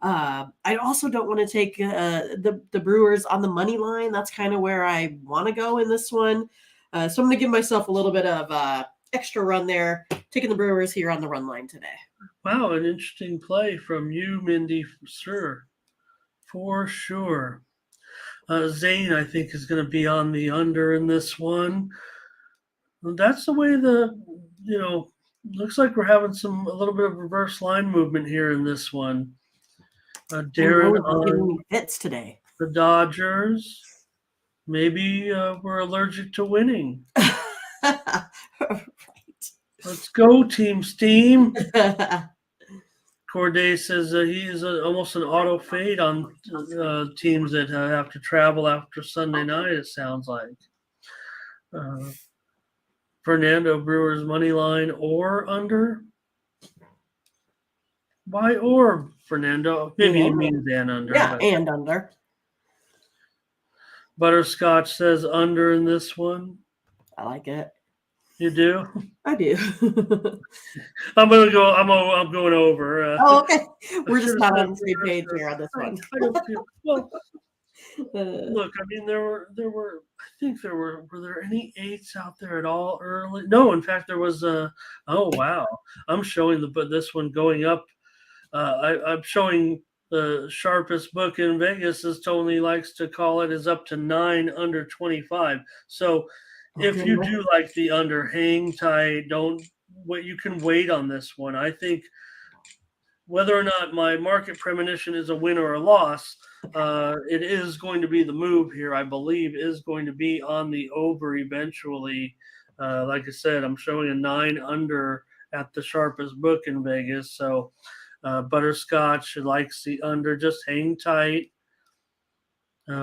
I also don't want to take the Brewers on the money line. That's kind of where I want to go in this one. So I'm going to give myself a little bit of extra run there, taking the Brewers here on the run line today. Wow, an interesting play from you, Mindy, for sure. Zane, I think, is going to be on the under in this one. That's the way looks like we're having a little bit of reverse line movement here in this one. Darren on fits today. The Dodgers. Maybe we're allergic to winning. Right. Let's go, Team Steam. Corday says he is almost an auto fade on teams that have to travel after Sunday night, it sounds like. Fernando, Brewers money line or under? Why or, Fernando? Maybe he means and under. Yeah, and under. Butterscotch says under in this one. I like it. You do? I do. I'm gonna go. I'm going over. Okay. We're just not on the same page here on this one. I don't feel well. Look, I mean, there were. I think there were. Were there any 8s out there at all early? No, in fact, there was a. Oh wow! I'm showing this one going up. I'm showing the sharpest book in Vegas, as Tony likes to call it, is up to 9 under 25. So if you do like the under, hang tight. You can wait on this one. I think whether or not my market premonition is a win or a loss, it is going to be the move here. I believe is going to be on the over eventually. Like I said, I'm showing a 9 under at the sharpest book in Vegas. So Butterscotch likes the under. Just hang tight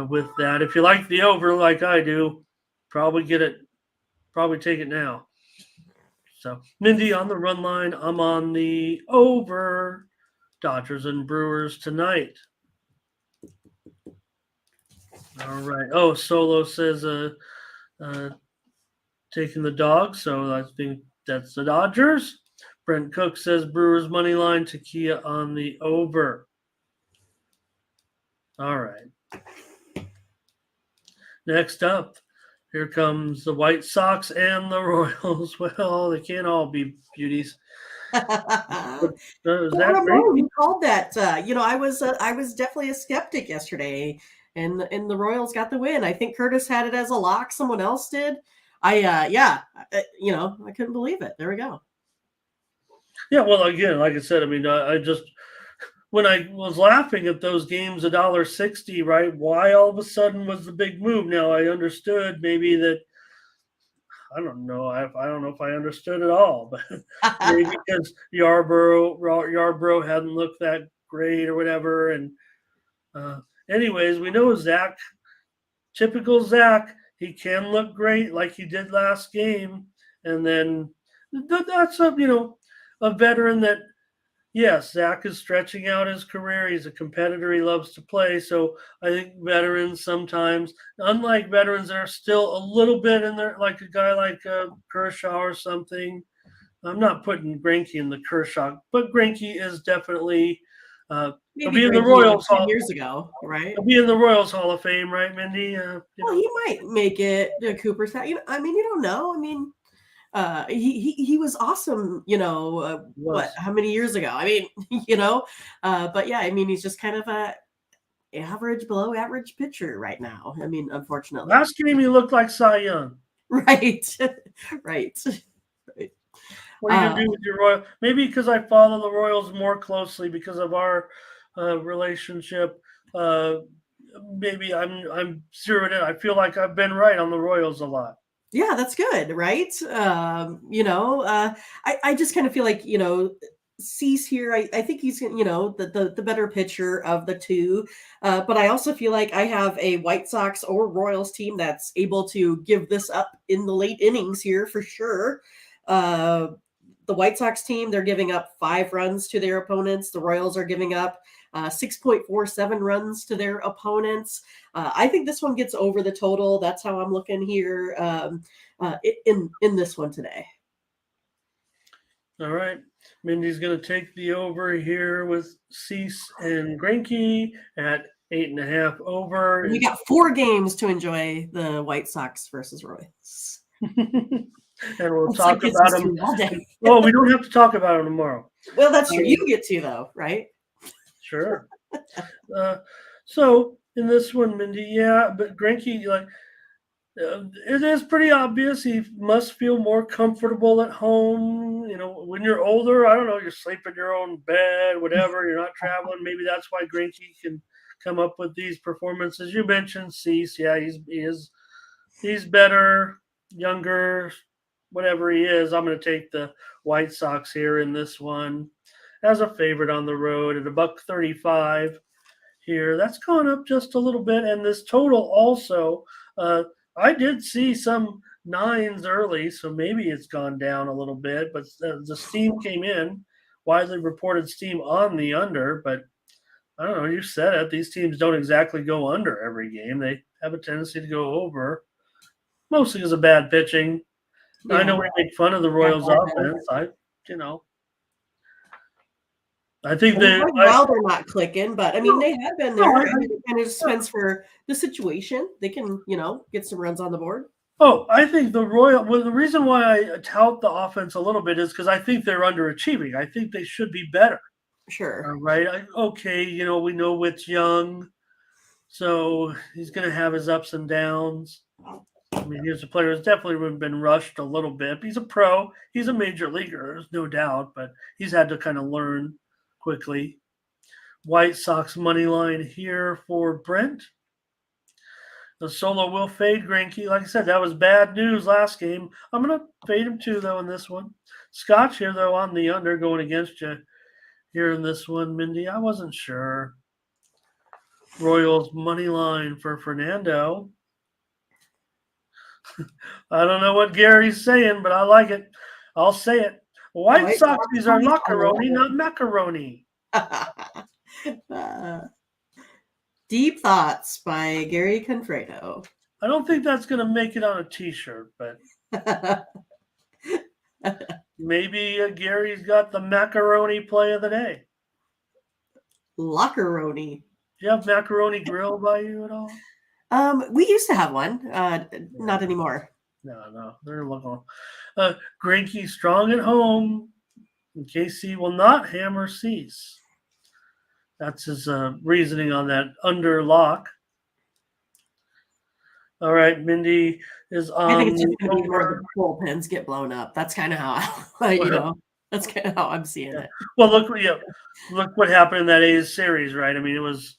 with that. If you like the over like I do, probably get it. Probably take it now. So Mindy on the run line. I'm on the over. Dodgers and Brewers tonight. All right. Oh, Solo says taking the dog. So I think that's the Dodgers. Brent Cook says Brewers money line, Takia on the over. All right. Next up, here comes the White Sox and the Royals. Well, they can't all be beauties. Well, Is that great? Ramon, you called that. I was definitely a skeptic yesterday, and the Royals got the win. I think Curtis had it as a lock. Someone else did. I couldn't believe it. There we go. Yeah, well, again, like I said, I mean, I just when I was laughing at those games, $1.60, right? Why all of a sudden was the big move? Now I understood maybe that. I don't know. I don't know if I understood it all, but maybe because Yarbrough hadn't looked that great or whatever. And anyways, we know Zach, typical Zach, he can look great like he did last game, and then that's a veteran that. Yes, Zach is stretching out his career. He's a competitor. He loves to play. So I think veterans sometimes, unlike veterans that are still a little bit in there, like a guy like Kershaw or something. I'm not putting Greinke in the Kershaw, but Greinke is definitely he'll Maybe be in the Greinke Royals 10 years ago, right? He'll be in the Royals Hall of Fame, right, Mindy? Well, he might make it to Cooper's House. You don't know. I mean, he was awesome, how many years ago? I mean, but yeah, I mean, he's just kind of a below average pitcher right now. I mean, unfortunately. Last game he looked like Cy Young. Right. Right. What are you gonna do with your Royal? Maybe because I follow the Royals more closely because of our relationship. Maybe I'm zeroed in. I feel like I've been right on the Royals a lot. Yeah, that's good, right? I just kind of feel like, Cease here. I think he's, the better pitcher of the two. But I also feel like I have a White Sox or Royals team that's able to give this up in the late innings here for sure. The White Sox team, they're giving up 5 runs to their opponents. The Royals are giving up 6.47 runs to their opponents. I think this one gets over the total. That's how I'm looking here in this one today. All right. Mindy's going to take the over here with Cease and Greinke at 8.5 over. We got 4 games to enjoy the White Sox versus Royals. And we'll talk about them all day. Well, we don't have to talk about them tomorrow. Well, that's true. You get to, though, right? Sure. So in this one, Mindy, yeah, but Greinke, it is pretty obvious he must feel more comfortable at home. When you're older, I don't know, you sleep in your own bed, whatever. You're not traveling. Maybe that's why Greinke can come up with these performances. You mentioned Cease, yeah, he's better, younger, whatever he is. I'm going to take the White Sox here in this one as a favorite on the road at $1.35 here. That's gone up just a little bit, and this total also. I did see some 9s early, so maybe it's gone down a little bit, but the steam came in, widely reported steam on the under, but I don't know, you said it, these teams don't exactly go under every game. They have a tendency to go over, mostly because of bad pitching. Yeah. I know we make fun of the Royals offense. I think they're not clicking, but I mean they have been there. It kind of just depends for the situation. They can, get some runs on the board. Oh, I think the reason why I tout the offense a little bit is because I think they're underachieving. I think they should be better. Sure. Right. We know Witt's young, so he's going to have his ups and downs. I mean, he's a player who's definitely been rushed a little bit. He's a pro. He's a major leaguer, there's no doubt, but he's had to kind of learn quickly. White Sox money line here for Brent. The solo will fade Greinke. Like I said, that was bad news last game. I'm going to fade him too, though, in this one. Scotch here, though, on the under going against you here in this one, Mindy. I wasn't sure. Royals money line for Fernando. I don't know what Gary's saying, but I like it. I'll say it. White Soxies are macaroni, not macaroni. Deep Thoughts by Gary Confredo. I don't think that's going to make it on a T-shirt, but maybe Gary's got the macaroni play of the day. Lockeroni. Do you have macaroni grill by you at all? We used to have one. Not anymore. No, they're looking. Grinky strong at home. KC will not hammer cease. That's his reasoning on that under lock. All right, Mindy is on. I think it's just going to be more of the bullpens get blown up. That's kind of how that's kind of how I'm seeing it. Well, look what happened in that A's series, right? I mean, it was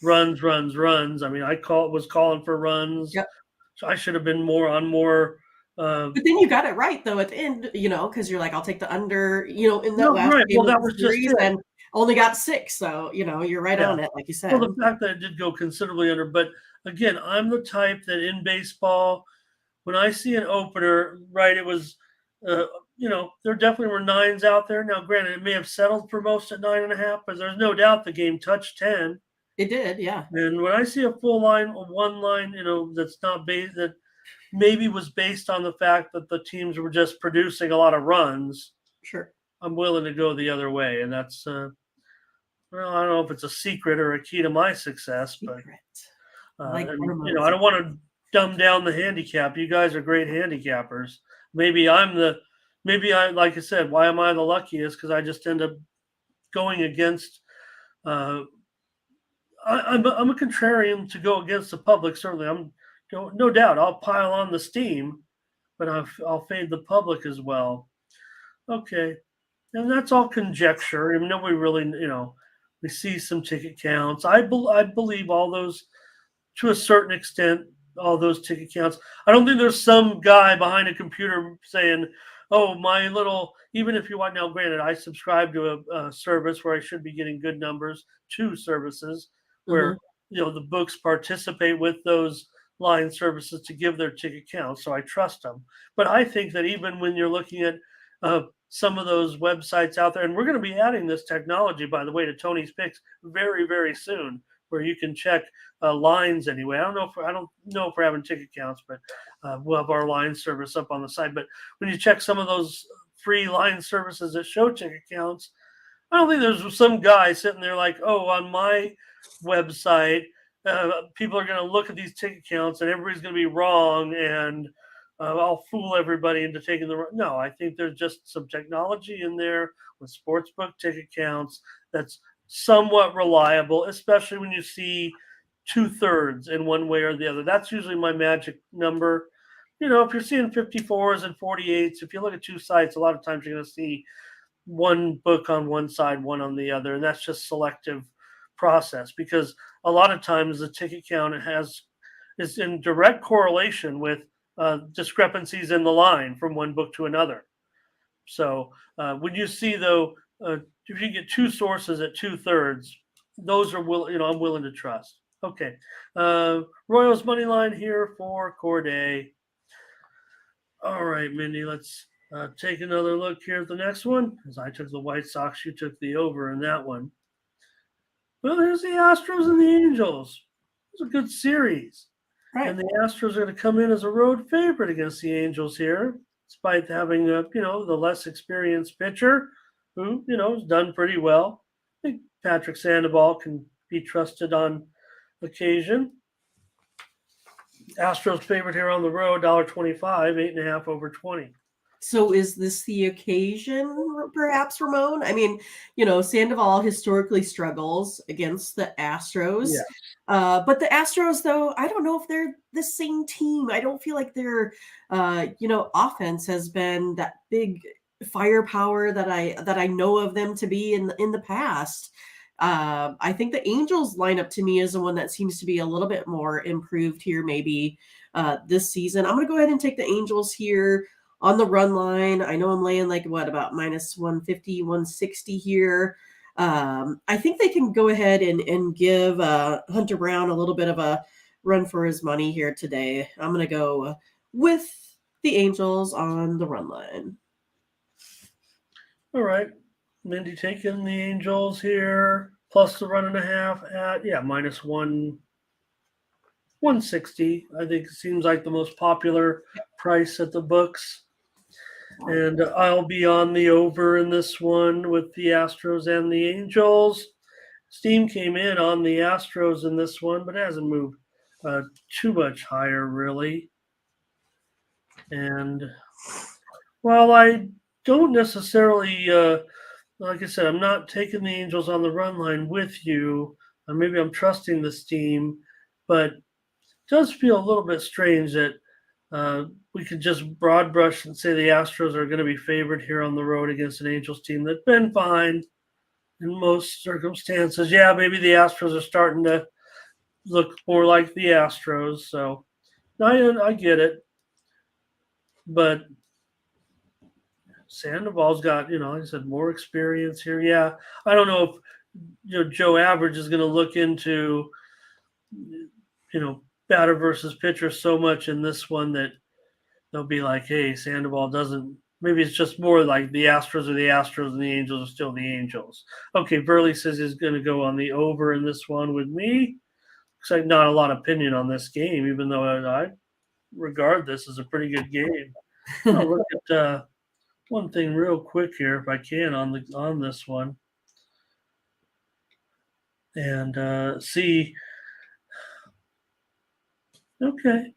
runs. I mean, was calling for runs. Yep. So I should have been more. But then you got it right though at the end, because you're like, I'll take the under, in that last right. game Well, that of the was just series, and only got 6. So you're right on it, like you said. Well, the fact that it did go considerably under, but again, I'm the type that in baseball, when I see an opener, right, it was, there definitely were 9s out there. Now, granted, it may have settled for most at 9.5, but there's no doubt the game touched 10. It did, yeah. And when I see a full line, one line, that's not based, that maybe was based on the fact that the teams were just producing a lot of runs. Sure. I'm willing to go the other way, and that's. Well, I don't know if it's a secret or a key to my success, but I don't want to dumb down the handicap. You guys are great handicappers. Maybe like I said, why am I the luckiest? Because I just end up going against. I'm a contrarian to go against the public. Certainly, I'm no doubt. I'll pile on the steam, but I'll fade the public as well. Okay, and that's all conjecture. I mean, nobody really, we see some ticket counts. I believe all those, to a certain extent, all those ticket counts. I don't think there's some guy behind a computer saying, oh, my little, even if you want, now granted, I subscribe to a service where I should be getting good numbers, 2 services where, the books participate with those line services to give their ticket counts. So I trust them. But I think that even when you're looking at some of those websites out there, and we're going to be adding this technology, by the way, to Tony's Picks very, very soon, where you can check lines anyway. I don't know if we're having ticket counts, but we'll have our line service up on the side. But when you check some of those free line services that show ticket counts, I don't think there's some guy sitting there like, oh, on my website, people are going to look at these ticket counts and everybody's going to be wrong, and I'll fool everybody into taking the. No, I think there's just some technology in there with sportsbook ticket counts that's somewhat reliable, especially when you see 2/3 in one way or the other. That's usually my magic number. If you're seeing 54s and 48s, if you look at 2 sites, a lot of times you're going to see one book on one side, one on the other, and that's just selective process, because a lot of times the ticket count is in direct correlation with discrepancies in the line from one book to another. So when you see, though, if you get 2 sources at 2/3, those are I'm willing to trust. Okay, Royals money line here for Corday. All right, Mindy, let's take another look here at the next one. As I took the White Sox, you took the over in that one. Well, there's the Astros and the Angels. It's a good series. Right. And the Astros are going to come in as a road favorite against the Angels here, despite having the less experienced pitcher who, has done pretty well. I think Patrick Sandoval can be trusted on occasion. Astros favorite here on the road, $1.25, 8.5 over 20. So is this the occasion, perhaps, Ramon? I mean, Sandoval historically struggles against the Astros. Yeah. But the Astros, though, I don't know if they're the same team. I don't feel like their, offense has been that big firepower that I know of them to be in the past. I think the Angels lineup to me is the one that seems to be a little bit more improved here, maybe this season. I'm going to go ahead and take the Angels here on the run line. I know I'm laying about minus 150, 160 here. I think they can go ahead and give Hunter Brown a little bit of a run for his money here today. I'm going to go with the Angels on the run line. All right. Mindy taking the Angels here, plus the 1.5 at, minus 160. I think it seems like the most popular price at the books. And I'll be on the over in this one with the Astros and the Angels. Steam came in on the Astros in this one, but it hasn't moved too much higher, really. And while I don't necessarily, like I said, I'm not taking the Angels on the run line with you. Maybe I'm trusting the Steam, but it does feel a little bit strange that we could just broad brush and say the Astros are going to be favored here on the road against an Angels team that's been fine in most circumstances. Yeah, maybe the Astros are starting to look more like the Astros. So I get it. But Sandoval's got, like I said, more experience here. Yeah, I don't know if Joe Average is going to look into batter versus pitcher so much in this one that they'll be like, hey, Sandoval doesn't. Maybe it's just more like the Astros are the Astros and the Angels are still the Angels. Okay, Burley says he's going to go on the over in this one with me. Looks like not a lot of opinion on this game, even though I regard this as a pretty good game. I'll look at one thing real quick here, if I can, on this one, and see. Okay,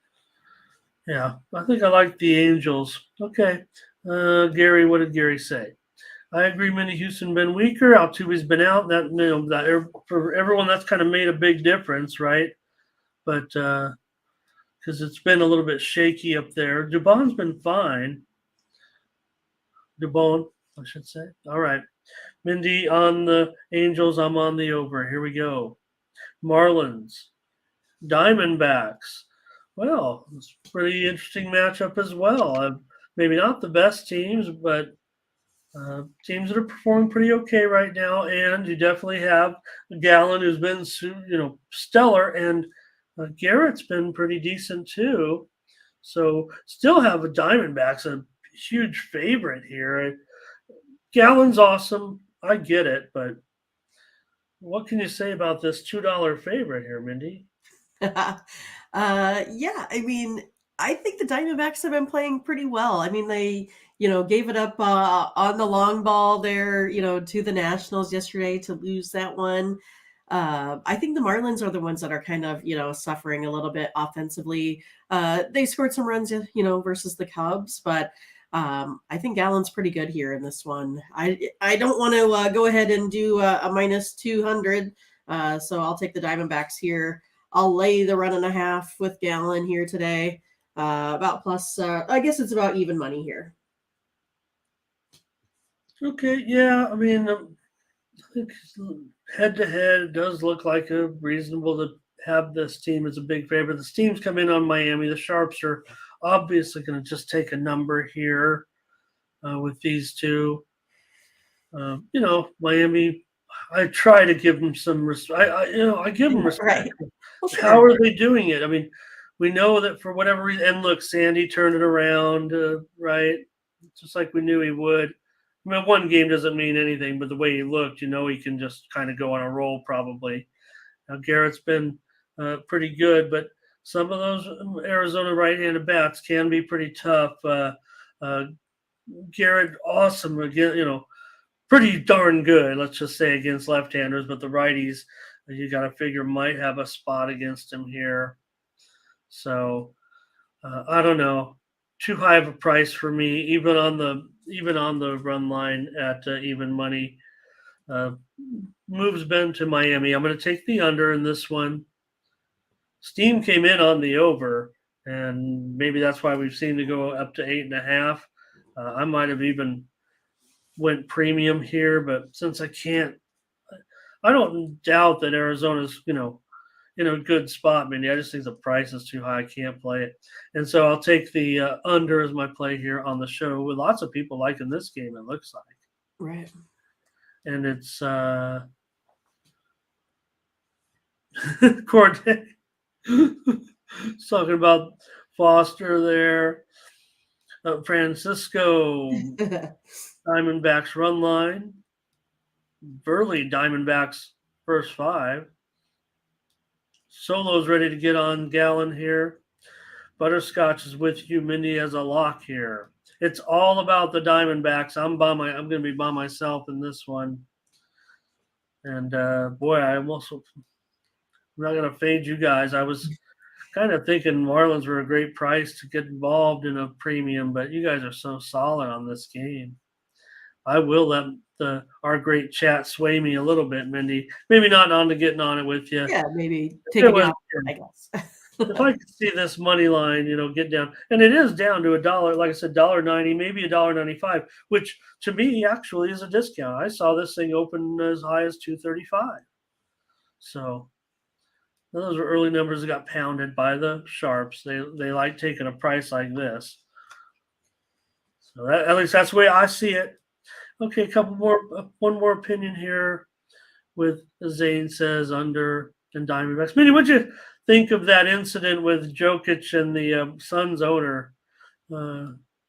yeah, I think I like the Angels. Okay, Gary, what did Gary say? I agree. Mindy Houston been weaker. Altuve's been out. That for everyone, that's kind of made a big difference, right? But because it's been a little bit shaky up there. Dubon's been fine. Dubon, I should say. All right. Mindy on the Angels. I'm on the over. Here we go. Marlins, Diamondbacks. Well, it's a pretty interesting matchup as well. Maybe not the best teams, but teams that are performing pretty okay right now. And you definitely have Gallen, who's been stellar, and Garrett's been pretty decent too. So still have a Diamondbacks, a huge favorite here. Gallen's awesome. I get it, but what can you say about this $2 favorite here, Mindy? Yeah, I mean, I think the Diamondbacks have been playing pretty well. I mean, they, gave it up on the long ball there, to the Nationals yesterday to lose that one. I think the Marlins are the ones that are kind of, suffering a little bit offensively. They scored some runs, versus the Cubs, but I think Gallen's pretty good here in this one. I don't want to go ahead and do a minus 200, so I'll take the Diamondbacks here. I'll lay the 1.5 with Gallen here today. About plus, I guess it's about even money here. Okay, yeah. I mean, I think head to head, it does look like a reasonable to have this team as a big favorite. The teams come in on Miami. The Sharps are obviously going to just take a number here with these two. Miami. I try to give them some respect. I give them respect. Right. Well, sure. How are they doing it? I mean, we know that for whatever reason, and look, Sandy turned it around, right? Just like we knew he would. I mean, one game doesn't mean anything, but the way he looked, he can just kind of go on a roll probably. Now, Garrett's been pretty good, but some of those Arizona right-handed bats can be pretty tough. Garrett, awesome again, pretty darn good, let's just say, against left-handers, but the righties, you got to figure might have a spot against him here. So I don't know, too high of a price for me, even on the run line at even money. Moves Ben to Miami. I'm going to take the under in this one. Steam came in on the over, and maybe that's why we've seen to go up to 8.5. I might have even went premium here, but since I can't, I don't doubt that Arizona's, in a good spot, Mindy. I just think the price is too high. I can't play it. And so I'll take the under as my play here on the show with lots of people liking this game, it looks like. Right. And it's Corday talking about Foster there. Francisco, Diamondbacks run line. Burley, Diamondbacks first 5. Solo's ready to get on Gallen here. Butterscotch is with you. Mindy has a lock here. It's all about the Diamondbacks. I'm going to be by myself in this one. And boy, I'm not going to fade you guys. I was kind of thinking Marlins were a great price to get involved in a premium, but you guys are so solid on this game. I will let our great chat sway me a little bit, Mindy. Maybe not on to getting on it with you. Yeah, maybe taking you out, I guess. If I could see this money line, get down, and it is down to $1, like I said, $1.90, maybe $1.95, which to me actually is a discount. I saw this thing open as high as $2.35. So those are early numbers that got pounded by the sharps. They like taking a price like this. So at least that's the way I see it. Okay, one more opinion here with Zane says under and Diamondbacks. Minnie, what'd you think of that incident with Jokic and the Suns owner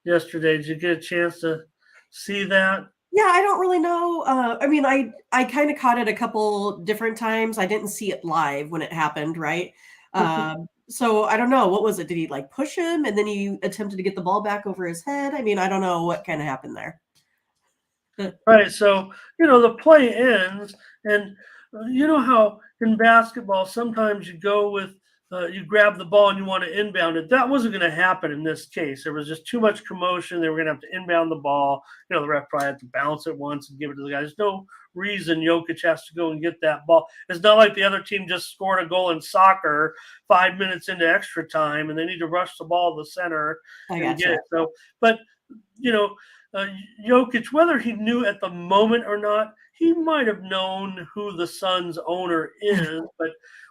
yesterday? Did you get a chance to see that? Yeah, I don't really know. I mean, I kind of caught it a couple different times. I didn't see it live when it happened, right? So I don't know. What was it? Did he like push him and then he attempted to get the ball back over his head? I mean, I don't know what kind of happened there. Right. So, the play ends, and you know how in basketball, sometimes you go with, you grab the ball and you want to inbound it. That wasn't going to happen in this case. There was just too much commotion. They were going to have to inbound the ball. The ref probably had to bounce it once and give it to the guy. There's no reason Jokic has to go and get that ball. It's not like the other team just scored a goal in soccer 5 minutes into extra time and they need to rush the ball to the center and get it. So, but, Jokic, whether he knew at the moment or not, he might have known who the Suns owner is. But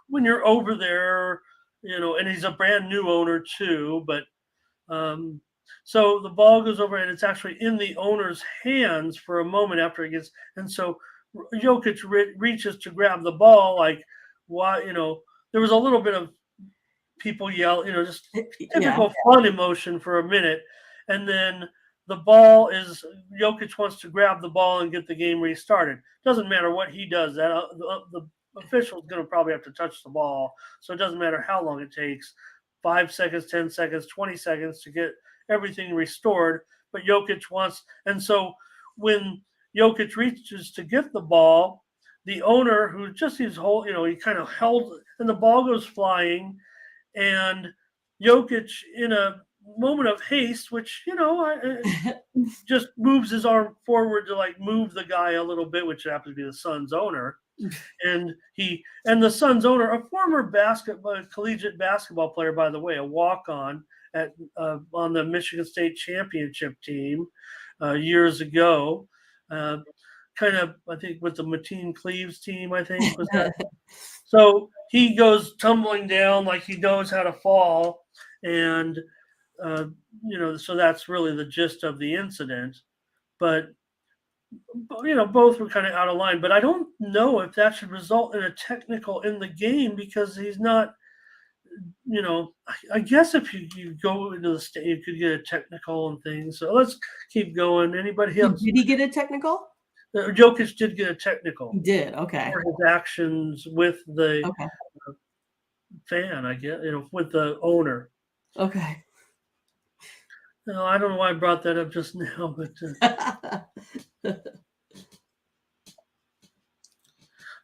when you're over there, and he's a brand new owner too. But so the ball goes over and it's actually in the owner's hands for a moment after it gets. And so Jokic reaches to grab the ball. Like, why? There was a little bit of people yell, just typical fun emotion for a minute, and then the ball is Jokic wants to grab the ball and get the game restarted. Doesn't matter what he does. That the official's going to probably have to touch the ball, so it doesn't matter how long it takes. 5 seconds, 10 seconds, 20 seconds to get everything restored. But Jokic wants, and so when Jokic reaches to get the ball, the owner who just his whole, he kind of held, and the ball goes flying, and Jokic in a moment of haste, which just moves his arm forward to like move the guy a little bit, which happens to be the Suns owner, and the Suns owner, a former collegiate basketball player, by the way, a walk-on at on the Michigan State championship team years ago, kind of I think with the Mateen Cleaves team, I think was that. So he goes tumbling down like he knows how to fall, and so that's really the gist of the incident. But both were kind of out of line. But I don't know if that should result in a technical in the game because he's not. I guess if you go into the state, you could get a technical and things. So let's keep going. Anybody else? Did he get a technical? Jokic did get a technical. He did. Okay. For his actions with the fan, I guess, with the owner. Okay. No, I don't know why I brought that up just now, but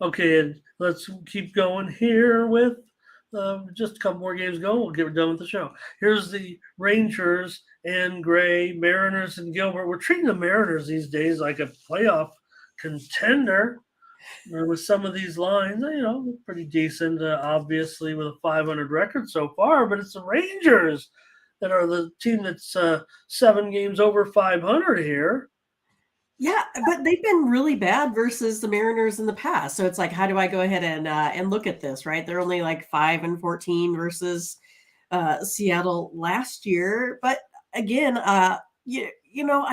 okay, and let's keep going here with just a couple more games going. We'll get done with the show. Here's the Rangers and Gray, Mariners and Gilbert. We're treating the Mariners these days like a playoff contender with some of these lines. Pretty decent, obviously, with a 500 record so far, but it's the Rangers that are the team that's 7 games over 500 here. Yeah, but they've been really bad versus the Mariners in the past. So it's like, how do I go ahead and look at this, right? They're only like 5-14 versus Seattle last year. But again, I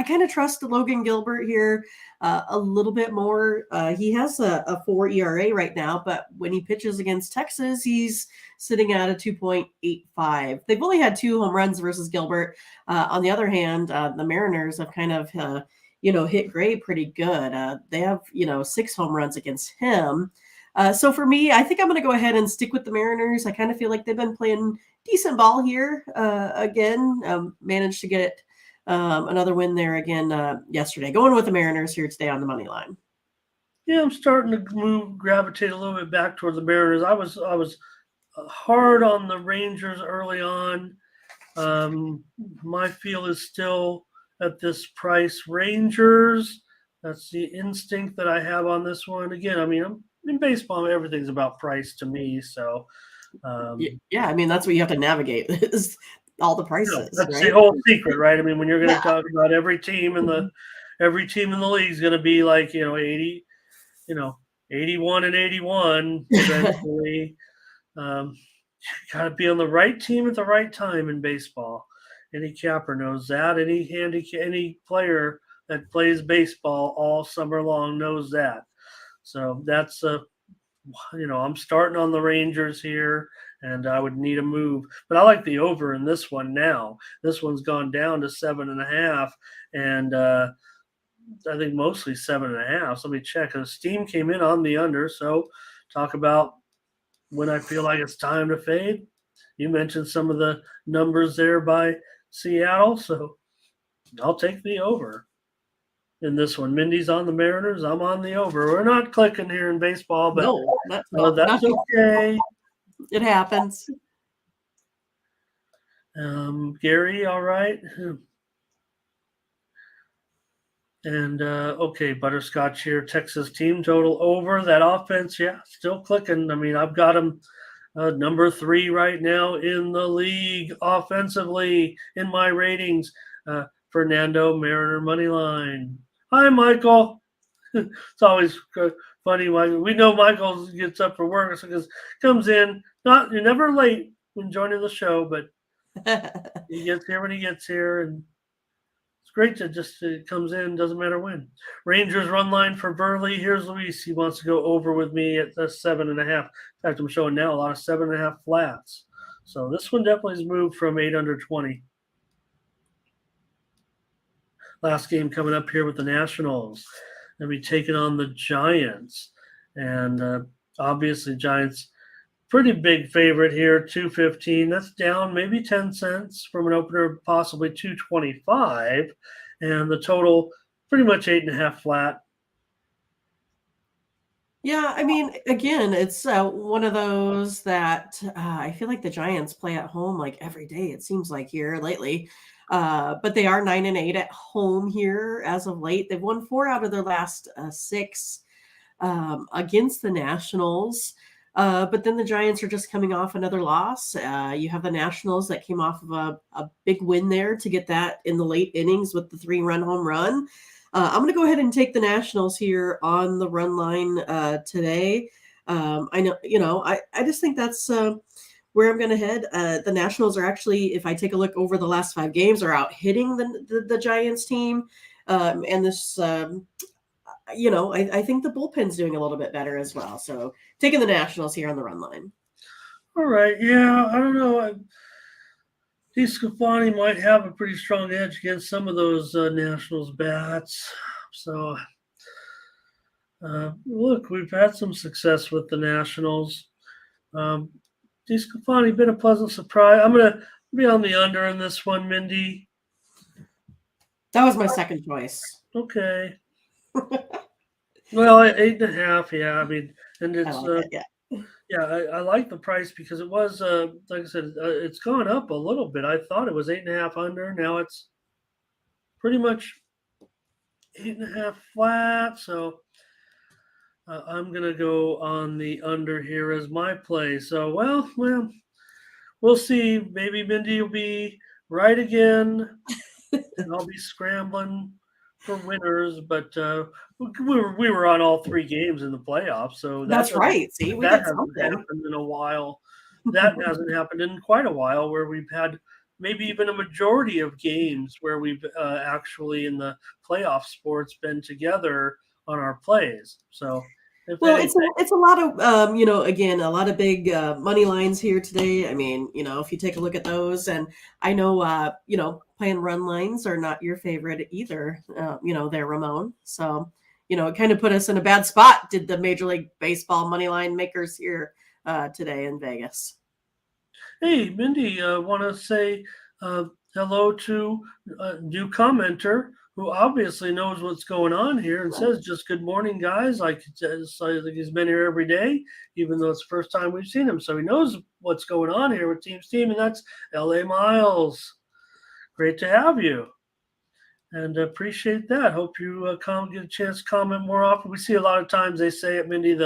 kind of trust Logan Gilbert here a little bit more. He has a 4 ERA right now, but when he pitches against Texas, he's sitting at a 2.85. They've only had 2 home runs versus Gilbert. On the other hand, the Mariners have kind of hit Gray pretty good. They have 6 home runs against him. So for me, I think I'm going to go ahead and stick with the Mariners. I kind of feel like they've been playing decent ball here. Again, managed to get Another win there again yesterday. Going with the Mariners here today on the money line. Yeah, I'm starting to gravitate a little bit back toward the Mariners. I was hard on the Rangers early on. My feel is still at this price. Rangers. That's the instinct that I have on this one. Again, I mean, in baseball, everything's about price to me. So, yeah, I mean, that's what you have to navigate is all the prices. That's right? the whole secret, right? I mean, when you're going to talk about every team in the league is going to be like 80, 81 and 81 eventually. You got to be on the right team at the right time in baseball. Any capper knows that. Any player that plays baseball all summer long knows that. So that's I'm starting on the Rangers here, and I would need a move. But I like the over in this one now. This one's gone down to 7.5, and I think mostly 7.5. So let me check. And Steam came in on the under. So talk about when I feel like it's time to fade. You mentioned some of the numbers there by Seattle, so I'll take the over in this one. Mindy's on the Mariners. I'm on the over. We're not clicking here in baseball, but no, that's okay. It happens. Gary, all right. And okay, Butterscotch here. Texas team total over. That offense, yeah, still clicking. I mean, I've got them number 3 right now in the league offensively in my ratings. Fernando Mariner money line. Hi, Michael. It's always funny. We know Michael gets up for work because comes in. You're never late when joining the show, but he gets here when he gets here, and it's great to just it comes in. Doesn't matter when. Rangers run line for Burley. Here's Luis. He wants to go over with me at the 7.5. In fact, I'm showing now a lot of 7.5 flats. So this one definitely has moved from 8 under 20. Last game coming up here with the Nationals. They'll be taking on the Giants. And obviously, Giants, pretty big favorite here, 215. That's down maybe 10 cents from an opener, possibly 225. And the total, pretty much 8.5 flat. Yeah, I mean, again, it's one of those that I feel like the Giants play at home like every day, it seems like here lately. But they are 9-8 at home here as of late. They've won 4 out of their last 6 against the Nationals. But then the Giants are just coming off another loss. You have the Nationals that came off of a big win there to get that in the late innings with the 3-run home run. I'm going to go ahead and take the Nationals here on the run line today. I know, I just think that's where I'm going to head. The Nationals are actually, if I take a look over the last 5 games, are out hitting the Giants team. And this, I think the bullpen's doing a little bit better as well. So taking the Nationals here on the run line. All right. Yeah, I don't know. DeSclafani might have a pretty strong edge against some of those Nationals bats. So, look, we've had some success with the Nationals. DeSclafani, been a pleasant surprise. I'm going to be on the under in this one, Mindy. That was my second choice. Okay. Well, 8.5, yeah. I mean, and it's yeah, I like the price because it was like I said, it's gone up a little bit. I thought it was 8.5 under. Now it's pretty much 8.5 flat. So I'm gonna go on the under here as my play. So well, we'll see. Maybe Mindy will be right again, and I'll be scrambling for winners, but we were on all 3 games in the playoffs, so that's right. See, we that got hasn't something. happened in a while. That hasn't happened in quite a while, where we've had maybe even a majority of games where we've actually in the playoff sports been together on our plays. So. Well, it's a lot of again, a lot of big money lines here today. I mean, if you take a look at those, and I know playing run lines are not your favorite either. There, Ramon. So it kind of put us in a bad spot. Did the Major League Baseball money line makers here today in Vegas? Hey, Mindy, want to say hello to a new commenter who obviously knows what's going on here and says just good morning, guys. Like he's been here every day, even though it's the first time we've seen him. So he knows what's going on here with Team Steam, and that's LA Miles. Great to have you. And appreciate that. Hope you get a chance to comment more often. We see a lot of times they say at Mindy,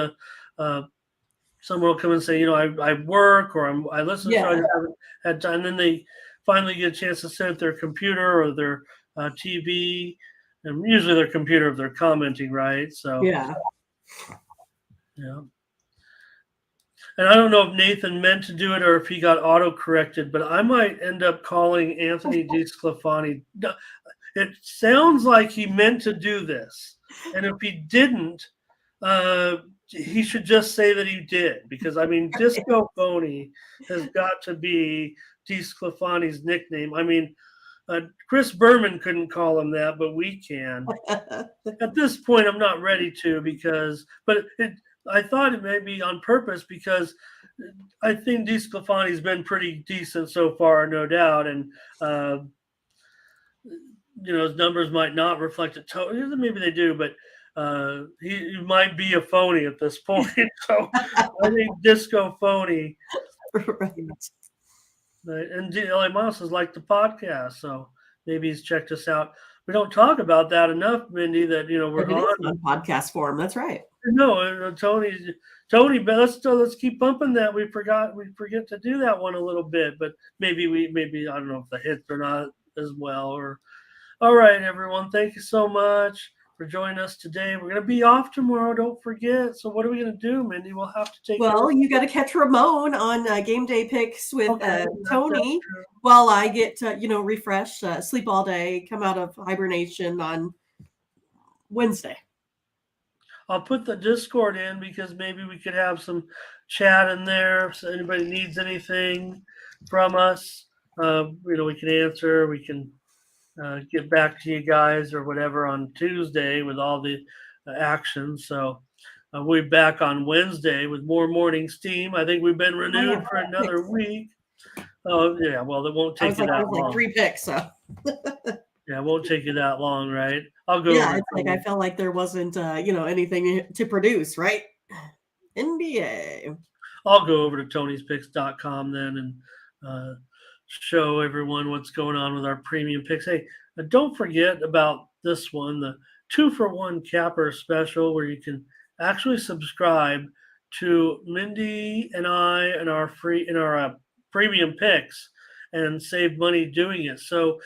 someone will come and say, I work or I listen, so I just haven't had time. And then they finally get a chance to sit at their computer or their TV, and usually their computer if they're commenting, right? So yeah. And I don't know if Nathan meant to do it or if he got auto-corrected, but I might end up calling Anthony DeSclafani. It sounds like he meant to do this. And if he didn't, he should just say that he did. Because, I mean, Disco Phony has got to be DeSclafani's nickname. I mean, Chris Berman couldn't call him that, but we can. At this point, I'm not ready to I thought it may be on purpose because I think DeSclafani's been pretty decent so far, no doubt. And, his numbers might not reflect it. Maybe they do, but he might be a phony at this point. So I think Disco Phony. Right. And LA Mouse has liked the podcast, so maybe he's checked us out. We don't talk about that enough, Mindy, that we're on podcast form. That's right. No, Tony, but let's keep bumping that. We forget to do that one a little bit, but maybe I don't know if the hits are not as well. Or all right, everyone, thank you so much for joining us today. We're going to be off tomorrow. Don't forget. So what are we going to do, Mindy? We'll have to take. Well, you got to catch Ramon on game day picks with Tony while I get to, refresh, sleep all day, come out of hibernation on Wednesday. I'll put the Discord in because maybe we could have some chat in there. If anybody needs anything from us, we can answer. We can get back to you guys or whatever on Tuesday with all the action. So we'll be back on Wednesday with more morning steam. I think we've been renewed for another week. Oh yeah, well, it won't take you that long. Like 3 picks, so. Yeah, it won't take you that long, right? I'll go. Yeah, it's like I felt like there wasn't, anything to produce, right? NBA. I'll go over to tonyspicks.com then and show everyone what's going on with our premium picks. Hey, don't forget about this one, the 2-for-1 capper special, where you can actually subscribe to Mindy and I and our premium picks and save money doing it. So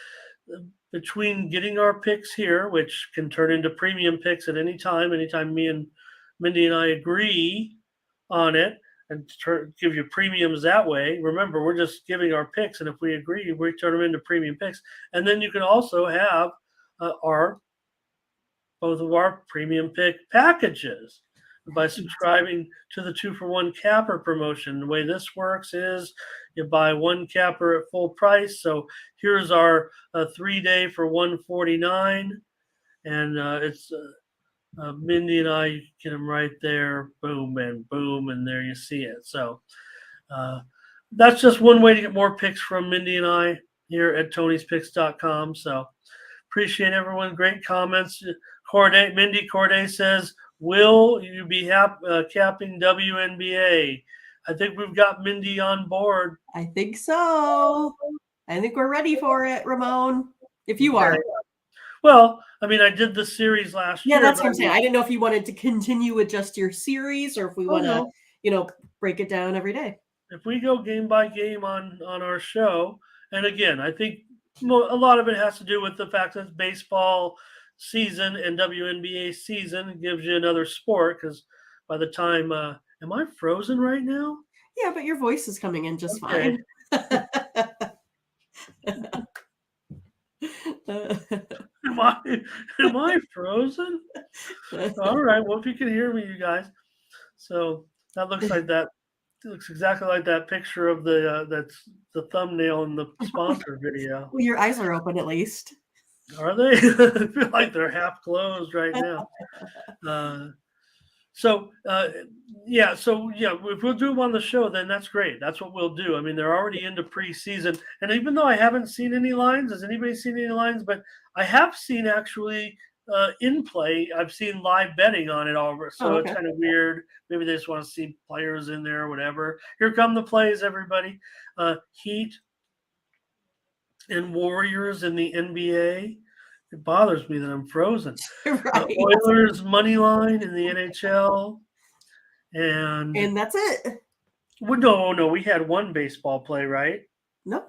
between getting our picks here, which can turn into premium picks at anytime me and Mindy and I agree on it, and give you premiums that way. Remember, we're just giving our picks, and if we agree, we turn them into premium picks. And then you can also have both of our premium pick packages by subscribing to the 2-for-1 capper promotion. The way this works is you buy one capper at full price. So here's our 3-day for $149, and it's Mindy and I get them right there, boom and boom, and there you see it. So that's just one way to get more picks from Mindy and I here at tonyspicks.com. So appreciate everyone. Great comments. Mindy Corday says, will you be capping WNBA? I think we've got Mindy on board. I think so. I think we're ready for it, Ramon, if you are. Well, I mean, I did the series last year. Yeah, that's what I'm saying. I didn't know if you wanted to continue with just your series or if we want to, break it down every day. If we go game by game on our show, and again, I think a lot of it has to do with the fact that it's baseball season and WNBA season. It gives you another sport because by the time, am I frozen right now? Yeah, but your voice is coming in just fine. Am I frozen? All right. Well, if you can hear me, you guys. So that looks like that. It looks exactly like that picture of that's the thumbnail in the sponsor video. Well, your eyes are open at least. Are they? I feel like they're half closed right now. So, if we'll do them on the show, then that's great. That's what we'll do. I mean, they're already into preseason, and even though I haven't seen any lines, has anybody seen any lines? But I have seen actually in play. I've seen live betting on it already, so it's okay. kind of weird. Maybe they just want to see players in there or whatever. Here come the plays, everybody. Heat and Warriors in the NBA. It bothers me that I'm frozen. Right. Oilers money line in the NHL. And that's it. no, we had one baseball play, right? No.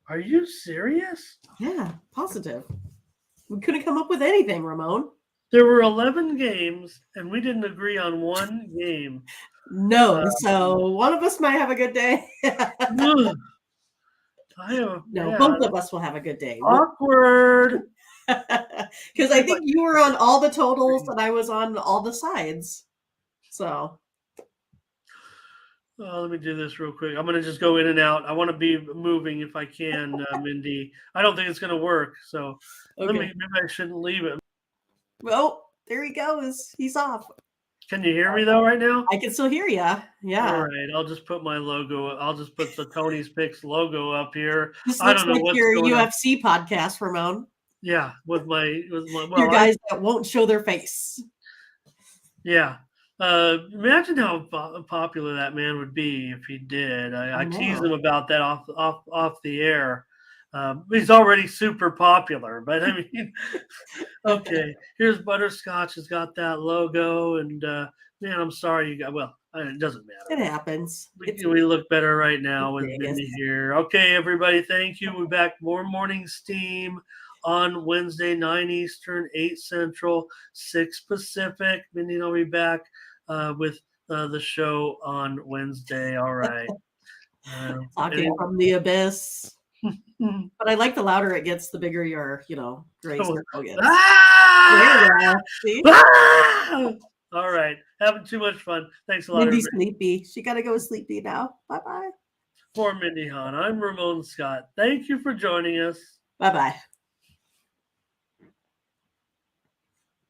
Are you serious? Yeah, positive. We couldn't come up with anything, Ramon. There were 11 games, and we didn't agree on one game. No, so one of us might have a good day. Both of us will have a good day. Awkward. Because I think you were on all the totals and I was on all the sides. So. Let me do this real quick. I'm going to just go in and out. I want to be moving if I can, Mindy. I don't think it's going to work. So okay. maybe I shouldn't leave it. Well, there he goes. He's off. Can you hear me though right now? I can still hear you. Yeah. All right. I'll just put my logo. I'll just put the Tony's Picks logo up here. This I looks don't know like what's your going UFC podcast, Ramon. Yeah, with my your guys that won't show their face. Yeah. Imagine how popular that man would be if he did. I tease him about that off the air. He's already super popular, but I mean, okay. Here's Butterscotch has got that logo, and man, I'm sorry you got. Well, it doesn't matter. It happens. We look better right now with Mindy here. Okay, everybody, thank you. We're back. More morning steam on Wednesday, 9 Eastern, 8 Central, 6 Pacific. Mindy and I'll be back with the show on Wednesday. All right. Talking from the abyss. But I like the louder it gets, the bigger your, gray circle gets. See? All right. Having too much fun. Thanks a lot, Mindy's everybody. sleepy. She got to go sleepy now. Bye-bye. For Mindy Hahne, I'm Ramon Scott. Thank you for joining us. Bye-bye.